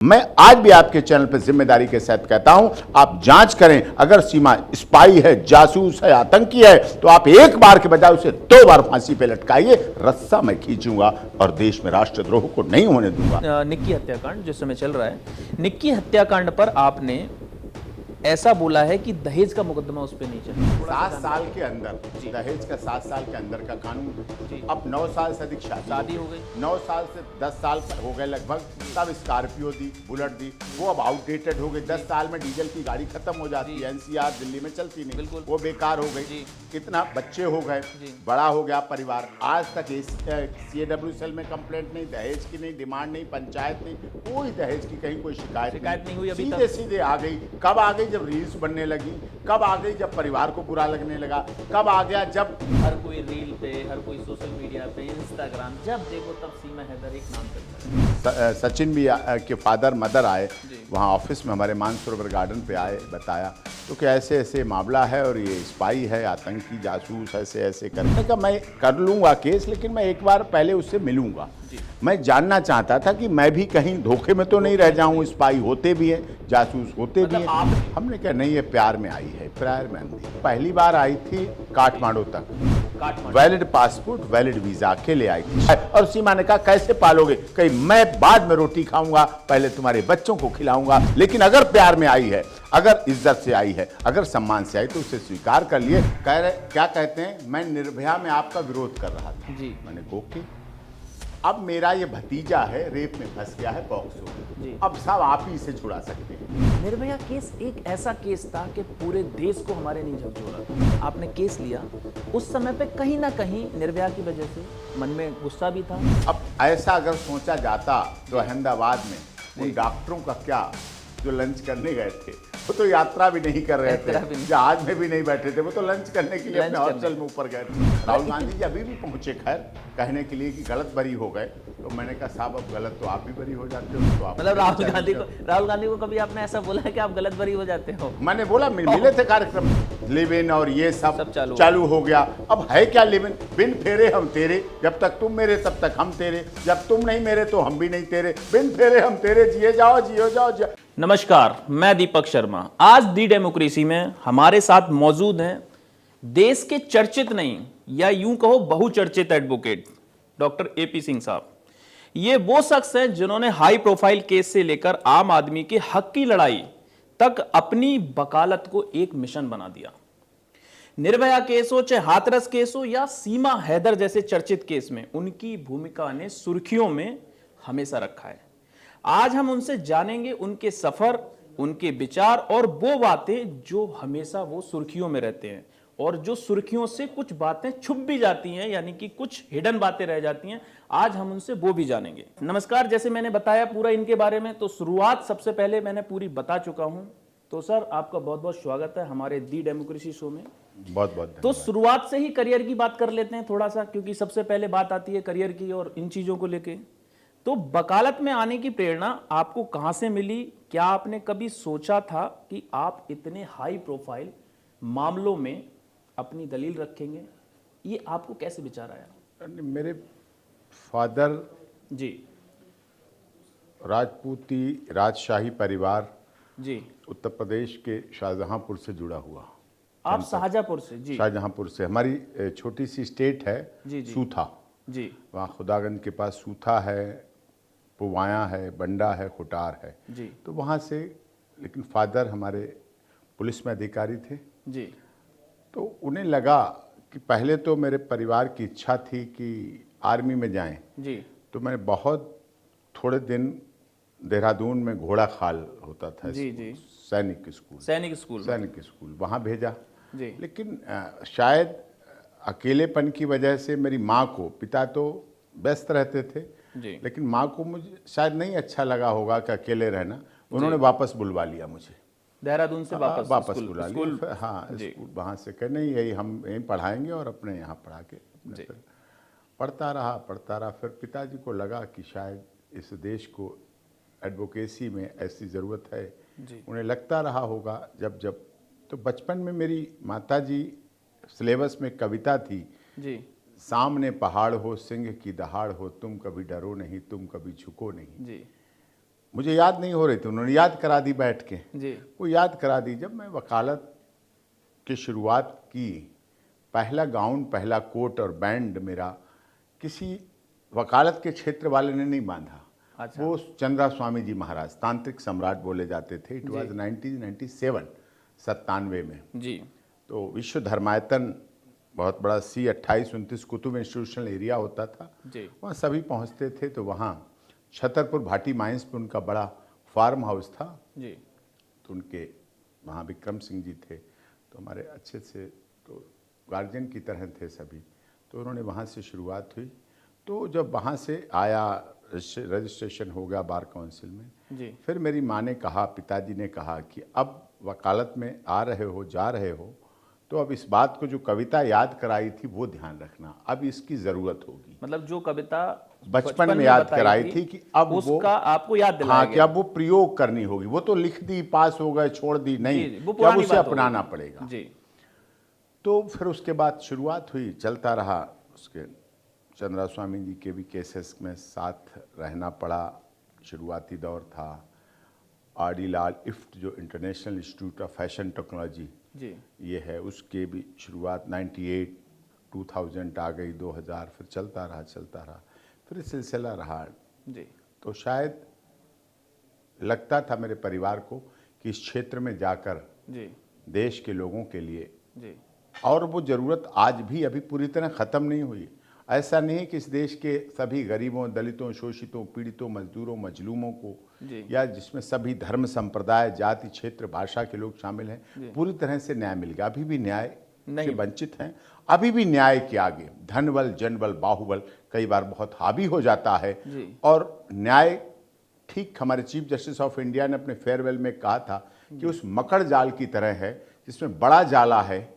मैं आज भी आपके चैनल पर जिम्मेदारी के साथ कहता हूं, आप जांच करें। अगर सीमा स्पाई है, जासूस है, आतंकी है, तो आप एक बार के बजाय उसे 2 बार फांसी पे लटकाइए। रस्सा मैं खींचूंगा और देश में राष्ट्रद्रोह को नहीं होने दूंगा। निक्की हत्याकांड जिस समय चल रहा है, निक्की हत्याकांड पर आपने ऐसा बोला है कि दहेज का मुकदमा उस पर नहीं चला। 7 साल के अंदर दहेज का 7 साल के अंदर का कानून, अब 9 साल से अधिक शादी हो गई, 9 साल से 10 साल हो गए लगभग, तब स्कॉर्पियो दी, बुलेट दी, वो अब आउटडेटेड हो गई। 10 साल में डीजल की गाड़ी खत्म हो जाती है, एनसीआर दिल्ली में चलती नहीं, वो बेकार हो गई। कितना बच्चे हो गए, बड़ा हो गया परिवार। आज तक CAWCL में कंप्लेंट नहीं, दहेज की नहीं, डिमांड नहीं, पंचायत नहीं, कोई दहेज की कहीं कोई शिकायत नहीं हुई। सीधे सीधे आ गई। कब आ गई? जब रील्स बनने लगी। कब आ गई? जब परिवार को बुरा लगने लगा। कब आ गया? जब हर कोई रील पे, हर कोई सोशल मीडिया पे, इंस्टाग्राम, जब देखो तब सीमा हैदर एक नाम चलता है। सचिन भी के फादर मदर आए वहाँ ऑफिस में, हमारे मानसरोवर गार्डन पे आए, बताया तो कि ऐसे ऐसे मामला है और ये स्पाई है, आतंकी, जासूस, ऐसे ऐसे करने का। मैं कर लूँगा केस, लेकिन मैं एक बार पहले उससे मिलूँगा। मैं जानना चाहता था कि मैं भी कहीं धोखे में तो नहीं रह जाऊँ। स्पाई होते भी हैं, जासूस होते भी हैं। हमने कहा नहीं, ये प्यार में आई है, प्यार में आई। पहली बार आई थी काठमांडू तक, वैलिड पासपोर्ट, वैलिड वीजा के लिए आई थी। और सीमा ने कहा कैसे पालोगे? कहीं मैं बाद में रोटी खाऊंगा, पहले तुम्हारे बच्चों को खिलाऊंगा। लेकिन अगर प्यार में आई है, अगर इज्जत से आई है, अगर सम्मान से आई, तो उसे स्वीकार कर लिए। कह रहे क्या कहते हैं, मैं निर्भया में आपका विरोध कर रहा था। मैंने कहा ओके। अब मेरा ये भतीजा है, रेप में फंस गया है, पॉक्सो में, अब सब आप ही इसे छुड़ा सकते हैं। निर्भया केस एक ऐसा केस था कि पूरे देश को हमारे नहीं झकझोरा। आपने केस लिया, उस समय पे कहीं ना कहीं निर्भया की वजह से मन में गुस्सा भी था। अब ऐसा अगर सोचा जाता तो अहमदाबाद में उन डॉक्टरों का क्या, जो लंच करने गए थे, वो तो यात्रा भी नहीं कर रहे थे, जहाज में भी नहीं बैठे थे, वो तो लंच करने के लिए अपने हॉस्टल में ऊपर गए थे। राहुल गांधी जी अभी भी पहुंचे खैर, कहने के लिए कि गलत बरी हो गए। तो मैंने कहा साहब, अब गलत तो आप भी बरी हो जाते हो, तो आप मतलब राहुल गांधी को कभी आपने ऐसा बोला है कि आप गलत बरी हो जाते हो? मैंने बोला, मिले थे कार्यक्रम, लिव इन और ये सब चालू हो गया। अब है क्या लिव इन? बिन फेरे हम तेरे, जब तक तुम मेरे तब तक हम तेरे, जब तुम नहीं मेरे तो हम भी नहीं तेरे, बिन फेरे हम तेरे, जिए जाओ जियो जाओ। नमस्कार, मैं दीपक शर्मा। आज दी डेमोक्रेसी में हमारे साथ मौजूद हैं देश के चर्चित नहीं, या यूं कहो बहुचर्चित एडवोकेट डॉक्टर AP सिंह साहब। ये वो शख्स हैं जिन्होंने हाई प्रोफाइल केस से लेकर आम आदमी के हक की लड़ाई तक अपनी वकालत को एक मिशन बना दिया। निर्भया केस हो, चाहे हाथरस केस हो, या सीमा हैदर जैसे चर्चित केस में उनकी भूमिका ने सुर्खियों में हमेशा रखा है। आज हम उनसे जानेंगे उनके सफर, उनके विचार और वो बातें जो हमेशा वो सुर्खियों में रहते हैं, और जो सुर्खियों से कुछ बातें छुप भी जाती हैं, यानी कि कुछ हिडन बातें रह जाती हैं। आज हम उनसे वो भी जानेंगे। नमस्कार, जैसे मैंने बताया पूरा इनके बारे में, तो शुरुआत सबसे पहले मैंने पूरी बता चुका हूं। तो सर, आपका बहुत बहुत स्वागत है हमारे दी डेमोक्रेसी शो में। बहुत बहुत। तो शुरुआत से ही करियर की बात कर लेते हैं थोड़ा सा, क्योंकि सबसे पहले बात आती है करियर की और इन चीजों को लेके। तो वकालत में आने की प्रेरणा आपको कहां से मिली? क्या आपने कभी सोचा था कि आप इतने हाई प्रोफाइल मामलों में अपनी दलील रखेंगे? ये आपको कैसे विचार आया? मेरे फादर जी राजपूती राजशाही परिवार जी, उत्तर प्रदेश के शाहजहांपुर से जुड़ा हुआ। आप शाहजहांपुर से? जी, शाहजहांपुर से। हमारी छोटी सी स्टेट है जी जी, सूथा जी, वहाँ खुदागंज के पास सूथा है, पुवाया है, बंडा है, खुटार है जी, तो वहाँ से। लेकिन फादर हमारे पुलिस में अधिकारी थे जी, तो उन्हें लगा कि पहले तो मेरे परिवार की इच्छा थी कि आर्मी में जाएं। जी, तो मैंने बहुत थोड़े दिन देहरादून में घोड़ा खाल होता था, जी, जी, सैनिक स्कूल वहाँ भेजा। जी, लेकिन शायद अकेलेपन की वजह से मेरी माँ को, पिता तो व्यस्त रहते थे जी, लेकिन माँ को मुझे शायद नहीं अच्छा लगा होगा कि अकेले रहना। उन्होंने वापस बुलवा लिया मुझे, देहरादून से वापस बुला लिया। हाँ, जी, स्कूल वहाँ से कह नहीं, यही हम यहीं पढ़ाएंगे और अपने यहाँ पढ़ा के अपने फिर पढ़ता रहा। फिर पिताजी को लगा कि शायद इस देश को एडवोकेसी में ऐसी ज़रूरत है। उन्हें लगता रहा होगा जब तो बचपन में मेरी माताजी, सिलेबस में कविता थी जी, सामने पहाड़ हो, सिंह की दहाड़ हो, तुम कभी डरो नहीं, तुम कभी झुको नहीं। जी, मुझे याद नहीं हो रही थी, उन्होंने याद करा दी बैठ के। जी वो याद करा दी जब मैं वकालत की शुरुआत की, पहला गाउन, पहला कोट और बैंड मेरा किसी वकालत के क्षेत्र वाले ने नहीं बांधा। अच्छा। वो चंद्रा स्वामी जी महाराज, तांत्रिक सम्राट बोले जाते थे। इट वाज 1997, 97 में। जी तो विश्व धर्मायतन बहुत बड़ा C28-29 कुतुब इंस्टीट्यूशनल एरिया होता था, जी वहाँ सभी पहुँचते थे। तो वहाँ छतरपुर भाटी माइंस पे उनका बड़ा फार्म हाउस था। जी तो उनके वहाँ विक्रम सिंह जी थे, तो हमारे अच्छे से तो गार्जियन की तरह थे सभी। तो उन्होंने वहाँ से शुरुआत हुई। तो जब वहाँ से आया, रजिस्ट्रेशन हो गया बार काउंसिल में। जी फिर मेरी माँ ने कहा, पिताजी ने कहा कि अब वकालत में आ रहे हो, जा रहे हो, तो अब इस बात को जो कविता याद कराई थी वो ध्यान रखना, अब इसकी ज़रूरत होगी। मतलब जो कविता बचपन में याद बताई कराई थी कि अब वो, उसका आपको याद दिलाया हाँ, कि गया। अब वो प्रयोग करनी होगी। वो तो लिख दी, पास हो गए, छोड़ दी, नहीं, जी, वो कि अब पुरानी उसे बात हो अपनाना गई। पड़ेगा। जी तो फिर उसके बाद शुरुआत हुई, चलता रहा। उसके चंद्रा स्वामी जी के भी केसेस में साथ रहना पड़ा। शुरुआती दौर था। आर.डी. लाल इफ्ट, जो international institute of fashion technology जी ये है, उसके भी शुरुआत 98, 2000 आ गई, 2000, फिर चलता रहा, फिर सिलसिला रहा। जी तो शायद लगता था मेरे परिवार को कि इस क्षेत्र में जाकर जी देश के लोगों के लिए, जी और वो ज़रूरत आज भी अभी पूरी तरह ख़त्म नहीं हुई। ऐसा नहीं कि इस देश के सभी गरीबों, दलितों, शोषितों, पीड़ितों, मजदूरों, मजलूमों को, जी या जिसमें सभी धर्म, संप्रदाय, जाति, क्षेत्र, भाषा के लोग शामिल हैं, पूरी तरह से न्याय मिल गया। अभी भी न्याय से वंचित हैं। अभी भी न्याय के आगे धनबल, जनबल, बाहुबल कई बार बहुत हावी हो जाता है। और न्याय, ठीक हमारे चीफ जस्टिस ऑफ इंडिया ने अपने फेयरवेल में कहा था कि उस मकड़ जाल की तरह है जिसमें बड़ा जाला है,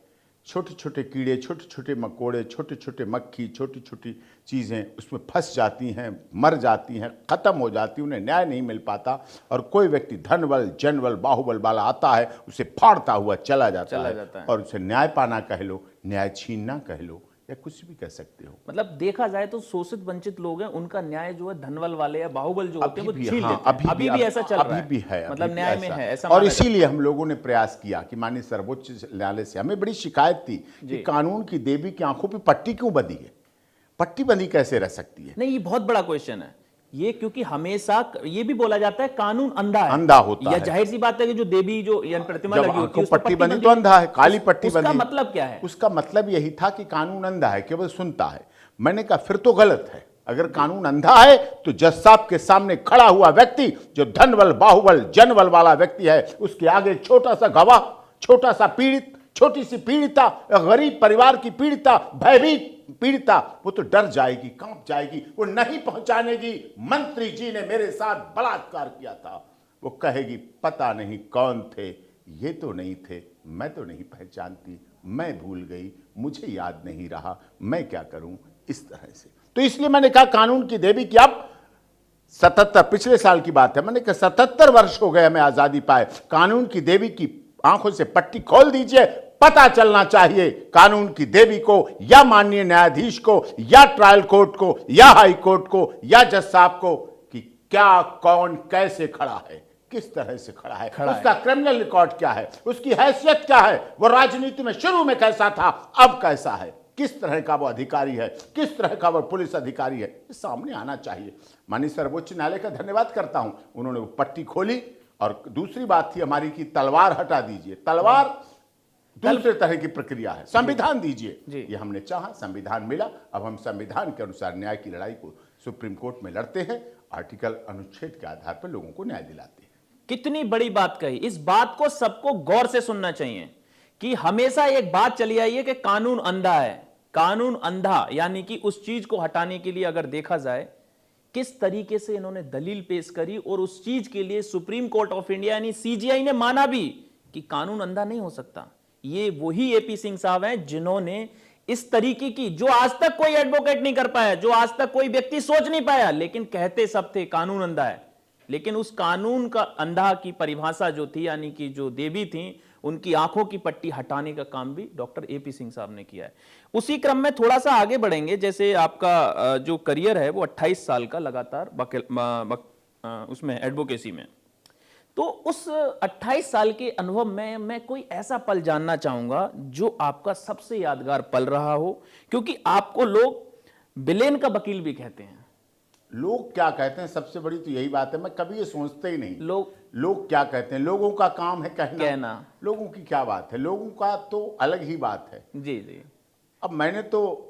छोटे छोटे कीड़े, छोटे छोटे मकोड़े, छोटे छोटे मक्खी, छोटी छोटी चीज़ें उसमें फंस जाती हैं, मर जाती हैं, ख़त्म हो जाती हैं, उन्हें न्याय नहीं मिल पाता। और कोई व्यक्ति धनबल, जनबल, बाहुबल वाला आता है, उसे फाड़ता हुआ चला जाता है। और उसे न्याय पाना कह लो, न्याय छीनना कह लो, या कुछ भी कह सकते हो। मतलब देखा जाए तो शोषित वंचित लोग हैं, उनका न्याय जो है धनबल वाले या बाहुबल जो होते हैं वो छीन लेते हैं। अभी भी ऐसा चल रहा है। अभी भी है, मतलब न्याय में है ऐसा। और इसीलिए हम लोगों ने प्रयास किया कि माननीय सर्वोच्च न्यायालय से हमें बड़ी शिकायत थी कि कानून की देवी की आंखों पे पट्टी क्यों बंधी है, पट्टी बंधी कैसे रह सकती है। नहीं, ये बहुत बड़ा क्वेश्चन है ये, क्योंकि हमेशा ये भी बोला जाता है कानून अंधा है, अंधा होता है। जाहिर सी बात है कि जो देवी जो प्रतिमा लगी होती है, पट्टी बंधी तो अंधा है, काली पट्टी बंधी। उसका मतलब क्या है? उसका मतलब यही था कि कानून अंधा है, केवल सुनता है। मैंने कहा फिर तो गलत है। अगर कानून अंधा है तो जज साहब के सामने खड़ा हुआ व्यक्ति जो धनबल, बाहुबल, जनबल वाला व्यक्ति है, उसके आगे छोटा सा गवाह, छोटा सा पीड़ित, छोटी सी पीड़िता, गरीब परिवार की पीड़िता, भयभीत पीड़िता, वो तो डर जाएगी, कांप जाएगी, वो नहीं पहुंचानेगी। मंत्री जी ने मेरे साथ बलात्कार किया था, वो कहेगी पता नहीं कौन थे, ये तो नहीं थे, मैं तो नहीं पहचानती, मैं भूल गई, मुझे याद नहीं रहा, मैं क्या करूं, इस तरह से। तो इसलिए मैंने कहा कानून की देवी की अब 77, पिछले साल की बात है, मैंने कहा 77 वर्ष हो गए हमें आजादी पाए, कानून की देवी की आंखों से पट्टी खोल दीजिए। पता चलना चाहिए कानून की देवी को, या माननीय न्यायाधीश को, या ट्रायल कोर्ट को, या हाई कोर्ट को, या जज साहब को, कि क्या, कौन, कैसे खड़ा है, किस तरह से खड़ा है, उसका क्रिमिनल रिकॉर्ड क्या है, उसकी हैसियत क्या है, वो राजनीति में शुरू में कैसा था, अब कैसा है, किस तरह का वो अधिकारी है, किस तरह का वो पुलिस अधिकारी है, ये सामने आना चाहिए। माननीय सर्वोच्च न्यायालय का धन्यवाद करता हूं, उन्होंने वो पट्टी खोली। और दूसरी बात थी हमारी कि तलवार हटा दीजिए। तलवार दूसरे तरह की प्रक्रिया है, संविधान दीजिए, ये हमने चाहा, संविधान मिला। अब हम संविधान के अनुसार न्याय की लड़ाई को सुप्रीम कोर्ट में लड़ते हैं, आर्टिकल, अनुच्छेद के आधार पर लोगों को न्याय दिलाते हैं। कितनी बड़ी बात कही। इस बात को सबको गौर से सुनना चाहिए कि हमेशा एक बात चली आई है कि कानून अंधा है। कानून अंधा यानी कि उस चीज को हटाने के लिए अगर देखा जाए किस तरीके से इन्होंने दलील पेश करी, और उस चीज के लिए सुप्रीम कोर्ट ऑफ इंडिया यानी सीजीआई ने माना भी कि कानून अंधा नहीं हो सकता। ये वही एपी सिंह साहब हैं जिन्होंने इस तरीके की, जो आज तक कोई एडवोकेट नहीं कर पाया, जो आज तक कोई व्यक्ति सोच नहीं पाया, लेकिन कहते सब थे कानून अंधा है। लेकिन उस कानून का अंधा की परिभाषा जो थी, यानी कि जो देवी थी, उनकी आंखों की पट्टी हटाने का काम भी डॉक्टर एपी सिंह साहब ने किया है। उसी क्रम में थोड़ा सा आगे बढ़ेंगे। जैसे आपका जो करियर है वो 28 साल का लगातार उसमें एडवोकेसी में। तो उस 28 साल के अनुभव में मैं कोई ऐसा पल जानना चाहूंगा जो आपका सबसे यादगार पल रहा हो, क्योंकि आपको लोग विलेन का वकील भी कहते हैं। लोग क्या कहते हैं, सबसे बड़ी तो यही बात है, मैं कभी ये सोचते ही नहीं लोग क्या कहते हैं। लोगों का काम है कहना। लोगों की क्या बात है, लोगों का तो अलग ही बात है। जी जी। अब मैंने तो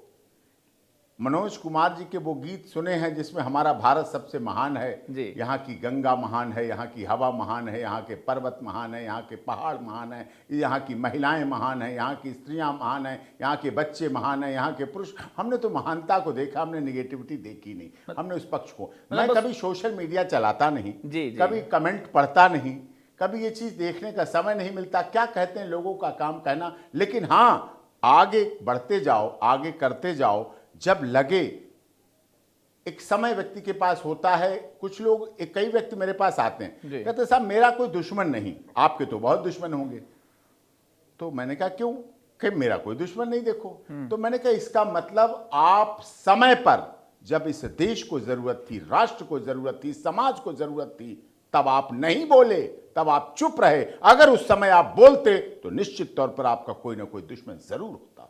मनोज कुमार जी के वो गीत सुने हैं जिसमें हमारा भारत सबसे महान है, यहाँ की गंगा महान है, यहाँ की हवा महान है, यहाँ के पर्वत महान है, यहाँ के पहाड़ महान है, यहाँ की महिलाएं महान है, यहाँ की स्त्रियां महान है, यहाँ के बच्चे महान है, यहाँ के पुरुष। हमने तो महानता को देखा, हमने निगेटिविटी देखी नहीं, हमने उस पक्ष को। मैं कभी सोशल मीडिया चलाता नहीं, कभी कमेंट पढ़ता नहीं, कभी ये चीज देखने का समय नहीं मिलता। क्या कहते हैं, लोगों का काम कहना। लेकिन हाँ, आगे बढ़ते जाओ, आगे करते जाओ। जब लगे, एक समय व्यक्ति के पास होता है। कुछ लोग, कई व्यक्ति मेरे पास आते हैं, कहते साहब मेरा कोई दुश्मन नहीं, आपके तो बहुत दुश्मन होंगे। तो मैंने कहा क्यों? कि मेरा कोई दुश्मन नहीं। देखो, तो मैंने कहा इसका मतलब आप समय पर, जब इस देश को जरूरत थी, राष्ट्र को जरूरत थी, समाज को जरूरत थी, तब आप नहीं बोले, तब आप चुप रहे। अगर उस समय आप बोलते तो निश्चित तौर पर आपका कोई ना कोई दुश्मन जरूर होता।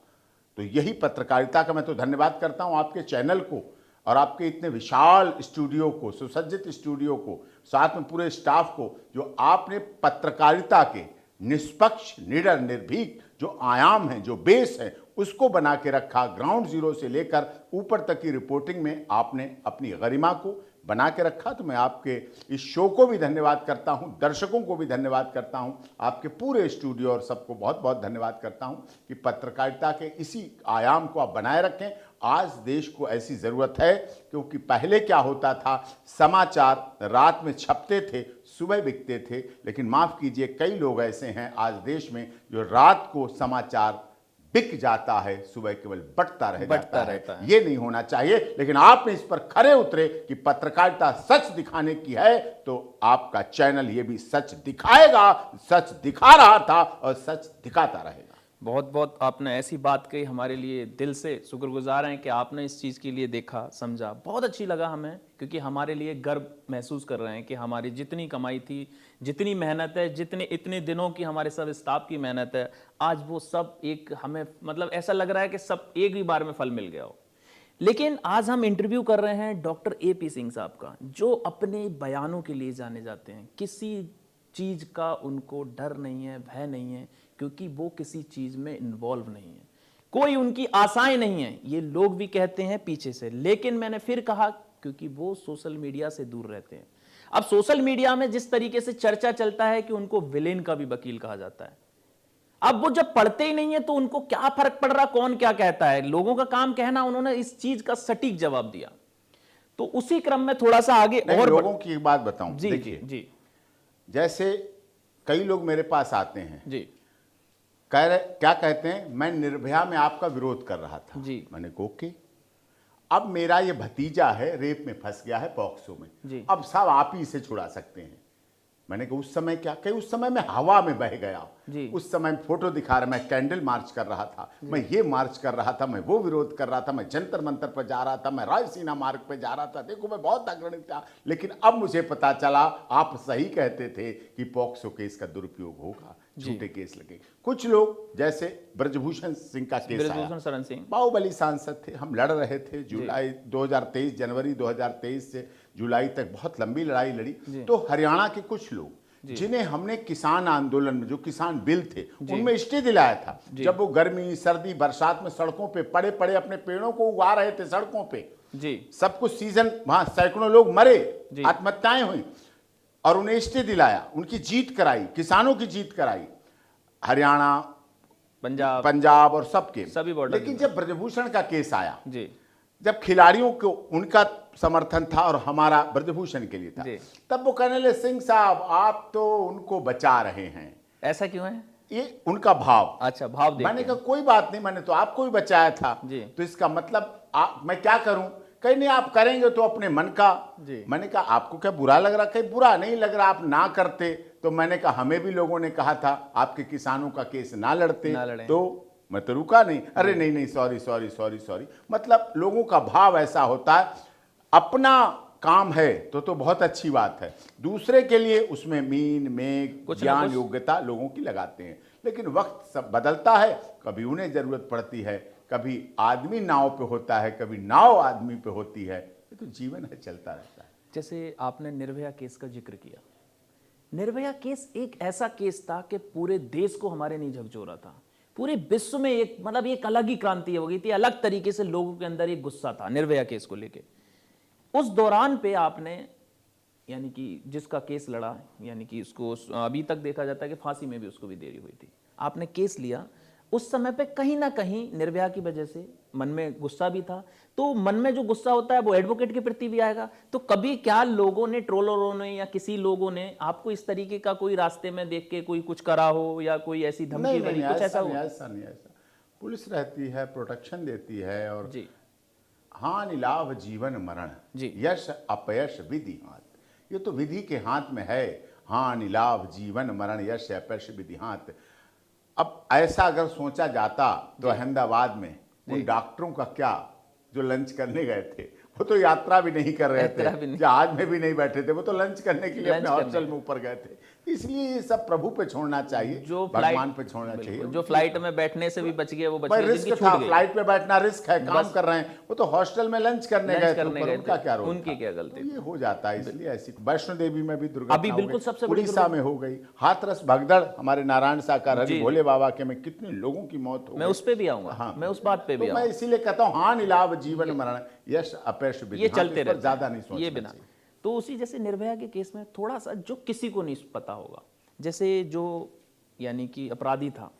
तो यही पत्रकारिता का मैं तो धन्यवाद करता हूं, आपके चैनल को और आपके इतने विशाल स्टूडियो को, सुसज्जित स्टूडियो को, साथ में पूरे स्टाफ को, जो आपने पत्रकारिता के निष्पक्ष, निडर, निर्भीक जो आयाम हैं, जो बेस है, उसको बना के रखा। ग्राउंड जीरो से लेकर ऊपर तक की रिपोर्टिंग में आपने अपनी गरिमा को बना के रखा। तो मैं आपके इस शो को भी धन्यवाद करता हूं, दर्शकों को भी धन्यवाद करता हूं, आपके पूरे स्टूडियो और सबको बहुत बहुत धन्यवाद करता हूं कि पत्रकारिता के इसी आयाम को आप बनाए रखें। आज देश को ऐसी ज़रूरत है, क्योंकि पहले क्या होता था, समाचार रात में छपते थे, सुबह बिकते थे। लेकिन माफ़ कीजिए, कई लोग ऐसे हैं आज देश में जो रात को समाचार बिक जाता है, सुबह केवल बटता रहता है। ये नहीं होना चाहिए। लेकिन आपने इस पर खरे उतरे कि पत्रकारिता सच दिखाने की है, तो आपका चैनल ये भी सच दिखाएगा, सच दिखा रहा था और सच दिखाता रहेगा। बहुत बहुत आपने ऐसी बात कही, हमारे लिए दिल से शुक्रगुजार हैं कि आपने इस चीज़ के लिए देखा, समझा। बहुत अच्छी लगा हमें, क्योंकि हमारे लिए गर्व महसूस कर रहे हैं कि हमारी जितनी कमाई थी, जितनी मेहनत है, जितने इतने दिनों की हमारे सब स्टाफ की मेहनत है, आज वो सब एक हमें मतलब ऐसा लग रहा है कि सब एक ही बार में फल मिल गया हो। लेकिन आज हम इंटरव्यू कर रहे हैं डॉक्टर AP सिंह साहब का, जो अपने बयानों के लिए जाने जाते हैं। किसी चीज़ का उनको डर नहीं है, भय नहीं है, क्योंकि वो किसी चीज़ में इन्वॉल्व नहीं है, कोई उनकी आशाएं नहीं है। ये लोग भी कहते हैं पीछे से, लेकिन मैंने फिर कहा क्योंकि वो सोशल मीडिया से दूर रहते हैं। अब सोशल मीडिया में जिस तरीके से चर्चा चलता है कि उनको विलेन का भी वकील कहा जाता है, अब वो जब पढ़ते ही नहीं है तो उनको क्या फर्क पड़ रहा कौन क्या कहता है, लोगों का काम कहना। उन्होंने इस चीज का सटीक जवाब दिया। तो उसी क्रम में थोड़ा सा आगे और लोगों की एक बात बताऊं। जी जी जी। जैसे कई लोग मेरे पास आते हैं जी, क्या कहते हैं, मैं निर्भया में आपका विरोध कर रहा था जी। मैंने कहा ओके, अब मेरा ये भतीजा है, रेप में फंस गया है, पॉक्सो में जी। अब सब आप ही इसे छुड़ा सकते हैं। मैंने कहा उस समय क्या, कहीं उस समय मैं हवा में बह गया जी। उस समय फोटो दिखा रहा, मैं कैंडल मार्च कर रहा था, मैं ये मार्च कर रहा था, मैं वो विरोध कर रहा था, मैं जंतर मंतर पर जा रहा था, मैं रायसीना मार्ग पर जा रहा था। देखो मैं बहुत अग्रणी था। लेकिन अब मुझे पता चला आप सही कहते थे कि पॉक्सो केस का दुरुपयोग होगा, झूठे केस लगे। कुछ लोग जैसे ब्रजभूषण सिंह का केस आया, बाहुबली सांसद थे, हम लड़ रहे थे जुलाई 2023, जनवरी 2023 से जुलाई तक बहुत लंबी लड़ाई लड़ी। तो हरियाणा के कुछ लोग जिन्हें हमने किसान आंदोलन में, जो किसान बिल थे, उनमें स्टे दिलाया था, जब वो गर्मी सर्दी बरसात में सड़कों पे पड़े पड़े अपने पेड़ों को उगा रहे थे सड़कों पे जी। सब कुछ सीजन, वहां सैकड़ों लोग मरे, आत्महत्याएं हुई, और उन्हें स्टे दिलाया, उनकी जीत कराई, किसानों की जीत कराई, हरियाणा, पंजाब और सबके सभी बॉर्डर। लेकिन जब ब्रजभूषण का केस आया जी, जब खिलाड़ियों को उनका समर्थन था और हमारा ब्रजभूषण के लिए था, तब वो कहने लगे सिंह साहब आप तो उनको बचा रहे हैं। ऐसा क्यों है? ये उनका भाव। अच्छा, भाव। मैंने कहा कोई बात नहीं, मैंने तो आपको भी बचाया था जी। तो इसका मतलब मैं क्या करूं? कहीं नहीं, आप करेंगे तो अपने मन का जी। मैंने कहा आपको क्या बुरा लग रहा? कहीं बुरा नहीं लग रहा, आप ना करते तो मैंने कहा हमें भी लोगों ने कहा था आपके किसानों का केस ना लड़ते, तो मैं तो रुका नहीं। अरे नहीं नहीं, सॉरी सॉरी सॉरी सॉरी। मतलब लोगों का भाव ऐसा होता है, अपना काम है तो बहुत अच्छी बात है। दूसरे के लिए उसमें मीन मेघ कुछ ना ज्ञान कुछ- योग्यता लोगों की लगाते हैं, लेकिन वक्त सब बदलता है। कभी उन्हें जरूरत पड़ती है, कभी आदमी नाव पे होता है, कभी नाव आदमी पे होती है। ये तो जीवन है, चलता रहता है। जैसे आपने निर्भया केस का जिक्र किया, निर्भया केस एक ऐसा केस था कि पूरे देश को हमारे नहीं झकझोरा था, पूरे विश्व में एक मतलब एक अलग ही क्रांति हो गई थी, अलग तरीके से लोगों के अंदर एक गुस्सा था निर्भया केस को लेके। उस दौरान पे आपने यानी कि जिसका केस लड़ा, यानी कि उसको अभी तक देखा जाता है कि फांसी में भी उसको भी देरी हुई थी, आपने केस लिया। उस समय पे कहीं ना कहीं निर्भया की वजह से मन में गुस्सा भी था, तो मन में जो गुस्सा होता है वो एडवोकेट के प्रति भी आएगा। तो कभी क्या लोगों ने, ट्रोलरों ने या किसी लोगों ने आपको इस तरीके का कोई रास्ते में देख के कोई कुछ करा हो या कोई ऐसी धमकी नहीं भरी नहीं, कुछ ऐसा हुआ? ऐसा नहीं, ऐसा पुलिस रहती है, प्रोटेक्शन देती है, और जी हानि लाभ जीवन मरण, जी। यश अपयश विधि हाथ। ये तो विधि के हाथ में है, हानि लाभ जीवन मरण यश अपयश विधि हाथ। अब ऐसा अगर सोचा जाता तो अहमदाबाद में उन डॉक्टरों का क्या, जो लंच करने गए थे, वो तो यात्रा भी नहीं कर रहे थे, जहाज में भी नहीं बैठे थे, वो तो लंच करने के लिए अपने हॉस्टल में ऊपर गए थे। इसलिए ये सब प्रभु पे छोड़ना चाहिए, जो भगवान पे छोड़ना चाहिए। जो फ्लाइट में बैठने से भी बच गए वो बच भाई गए, रिस्क जिनकी था, छूट गई। फ्लाइट पे बैठना रिस्क है, काम कर रहे हैं, वो तो हॉस्टल में लंच करने गए थे, उनका क्या रोल उनकी था? क्या गलती? तो ये हो जाता है, इसलिए ऐसी। वैष्णो देवी में भी दुर्घटना अभी हो बिल्कुल गई, सबसे बड़ी उड़ीसा में हो गई, हाथरस भगदड़ हमारे नारायण साकार हरि भोले बाबा के में कितने लोगों की मौत हो मैं गई। उस पे भी आऊंगा, हाँ। मैं उस बात पे भी तो मैं आऊंगा। इसीलिए कहता हूँ हानि लाभ जीवन मरण यश अपयश विधि। ये हाँ, चलते इस पर रहते ज्यादा हैं, नहीं सोचना ये बिना। चाहिए। तो उसी जैसे निर्भया के केस में थोड़ा सा जो किसी को नहीं पता होगा, जैसे जो यानी कि अपराधी था,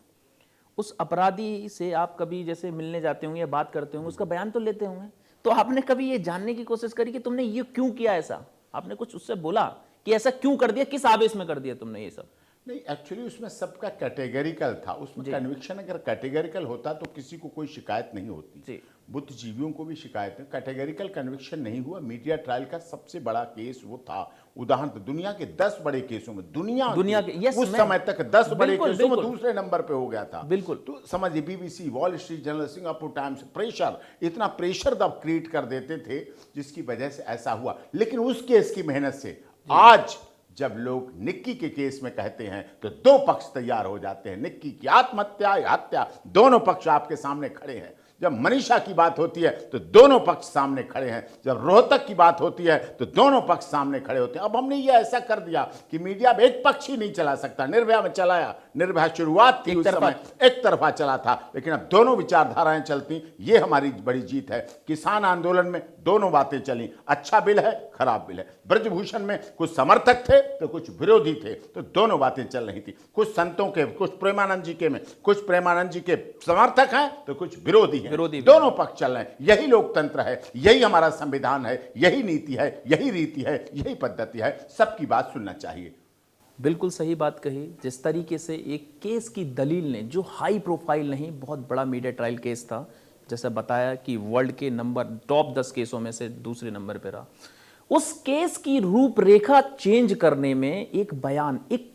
उस अपराधी से आप कभी जैसे मिलने जाते होंगे या बात करते होंगे, उसका बयान तो लेते होंगे, तो आपने कभी ये जानने की कोशिश करी कि तुमने ये क्यों किया ऐसा? आपने कुछ उससे बोला कि ऐसा क्यों कर दिया, किस आवेश में कर दिया तुमने ये सब? नहीं, एक्चुअली उसमें सबका कैटेगरिकल था, उसमें कन्विक्शन अगर कैटेगरिकल होता तो किसी को कोई शिकायत नहीं होती। जी। बुद्धिजीवियों को भी शिकायत है, कैटेगरिकल कन्विक्शन नहीं हुआ। मीडिया ट्रायल का सबसे बड़ा केस वो था। उदाहरण तो दुनिया के 10 बड़े केसों में, दुनिया के yes, उस समय तक 10 बड़े बिल्कुल, केसों में बिल्कुल। दूसरे नंबर पे हो गया था। बिल्कुल। तो समझिए, BBC, wall street journal, Singapore times, pressure, इतना प्रेशर दब क्रिएट कर देते थे जिसकी वजह से ऐसा हुआ। लेकिन उस केस की मेहनत से आज जब लोग निक्की के केस में कहते हैं तो दो पक्ष तैयार हो जाते हैं। निक्की की आत्महत्या या हत्या, दोनों पक्ष आपके सामने खड़े हैं। जब मनीषा की बात होती है तो दोनों पक्ष सामने खड़े हैं। जब रोहतक की बात होती है तो दोनों पक्ष सामने खड़े होते हैं। अब हमने ये ऐसा कर दिया कि मीडिया में एक पक्ष ही नहीं चला सकता। निर्भया में चलाया, निर्भया शुरुआत थी उस समय, एक तरफा चला था, लेकिन अब दोनों विचारधाराएं चलती। ये हमारी बड़ी जीत है। किसान आंदोलन में दोनों बातें चली, अच्छा बिल है, खराब बिल है। ब्रजभूषण में कुछ समर्थक थे तो कुछ विरोधी थे, तो दोनों बातें चल रही थी। कुछ संतों के, कुछ प्रेमानंद जी के में, कुछ प्रेमानंद जी के समर्थक हैं तो कुछ विरोधी हैं। दोनों पक्ष चल रहे हैं। यही लोकतंत्र है, यही हमारा संविधान है, यही नीति है, यही रीति है, यही पद्धति है। सबकी बात सुनना चाहिए। बिल्कुल सही बात कही। जिस तरीके से एक केस की दलील ने, जो हाई प्रोफाइल नहीं, बहुत बड़ा मीडिया ट्रायल केस था, जैसे बताया कि वर्ल्ड के नंबर टॉप 10 केसों में से दूसरे नंबर पर रहा, उस केस की रूपरेखा चेंज करने में एक बयान, एक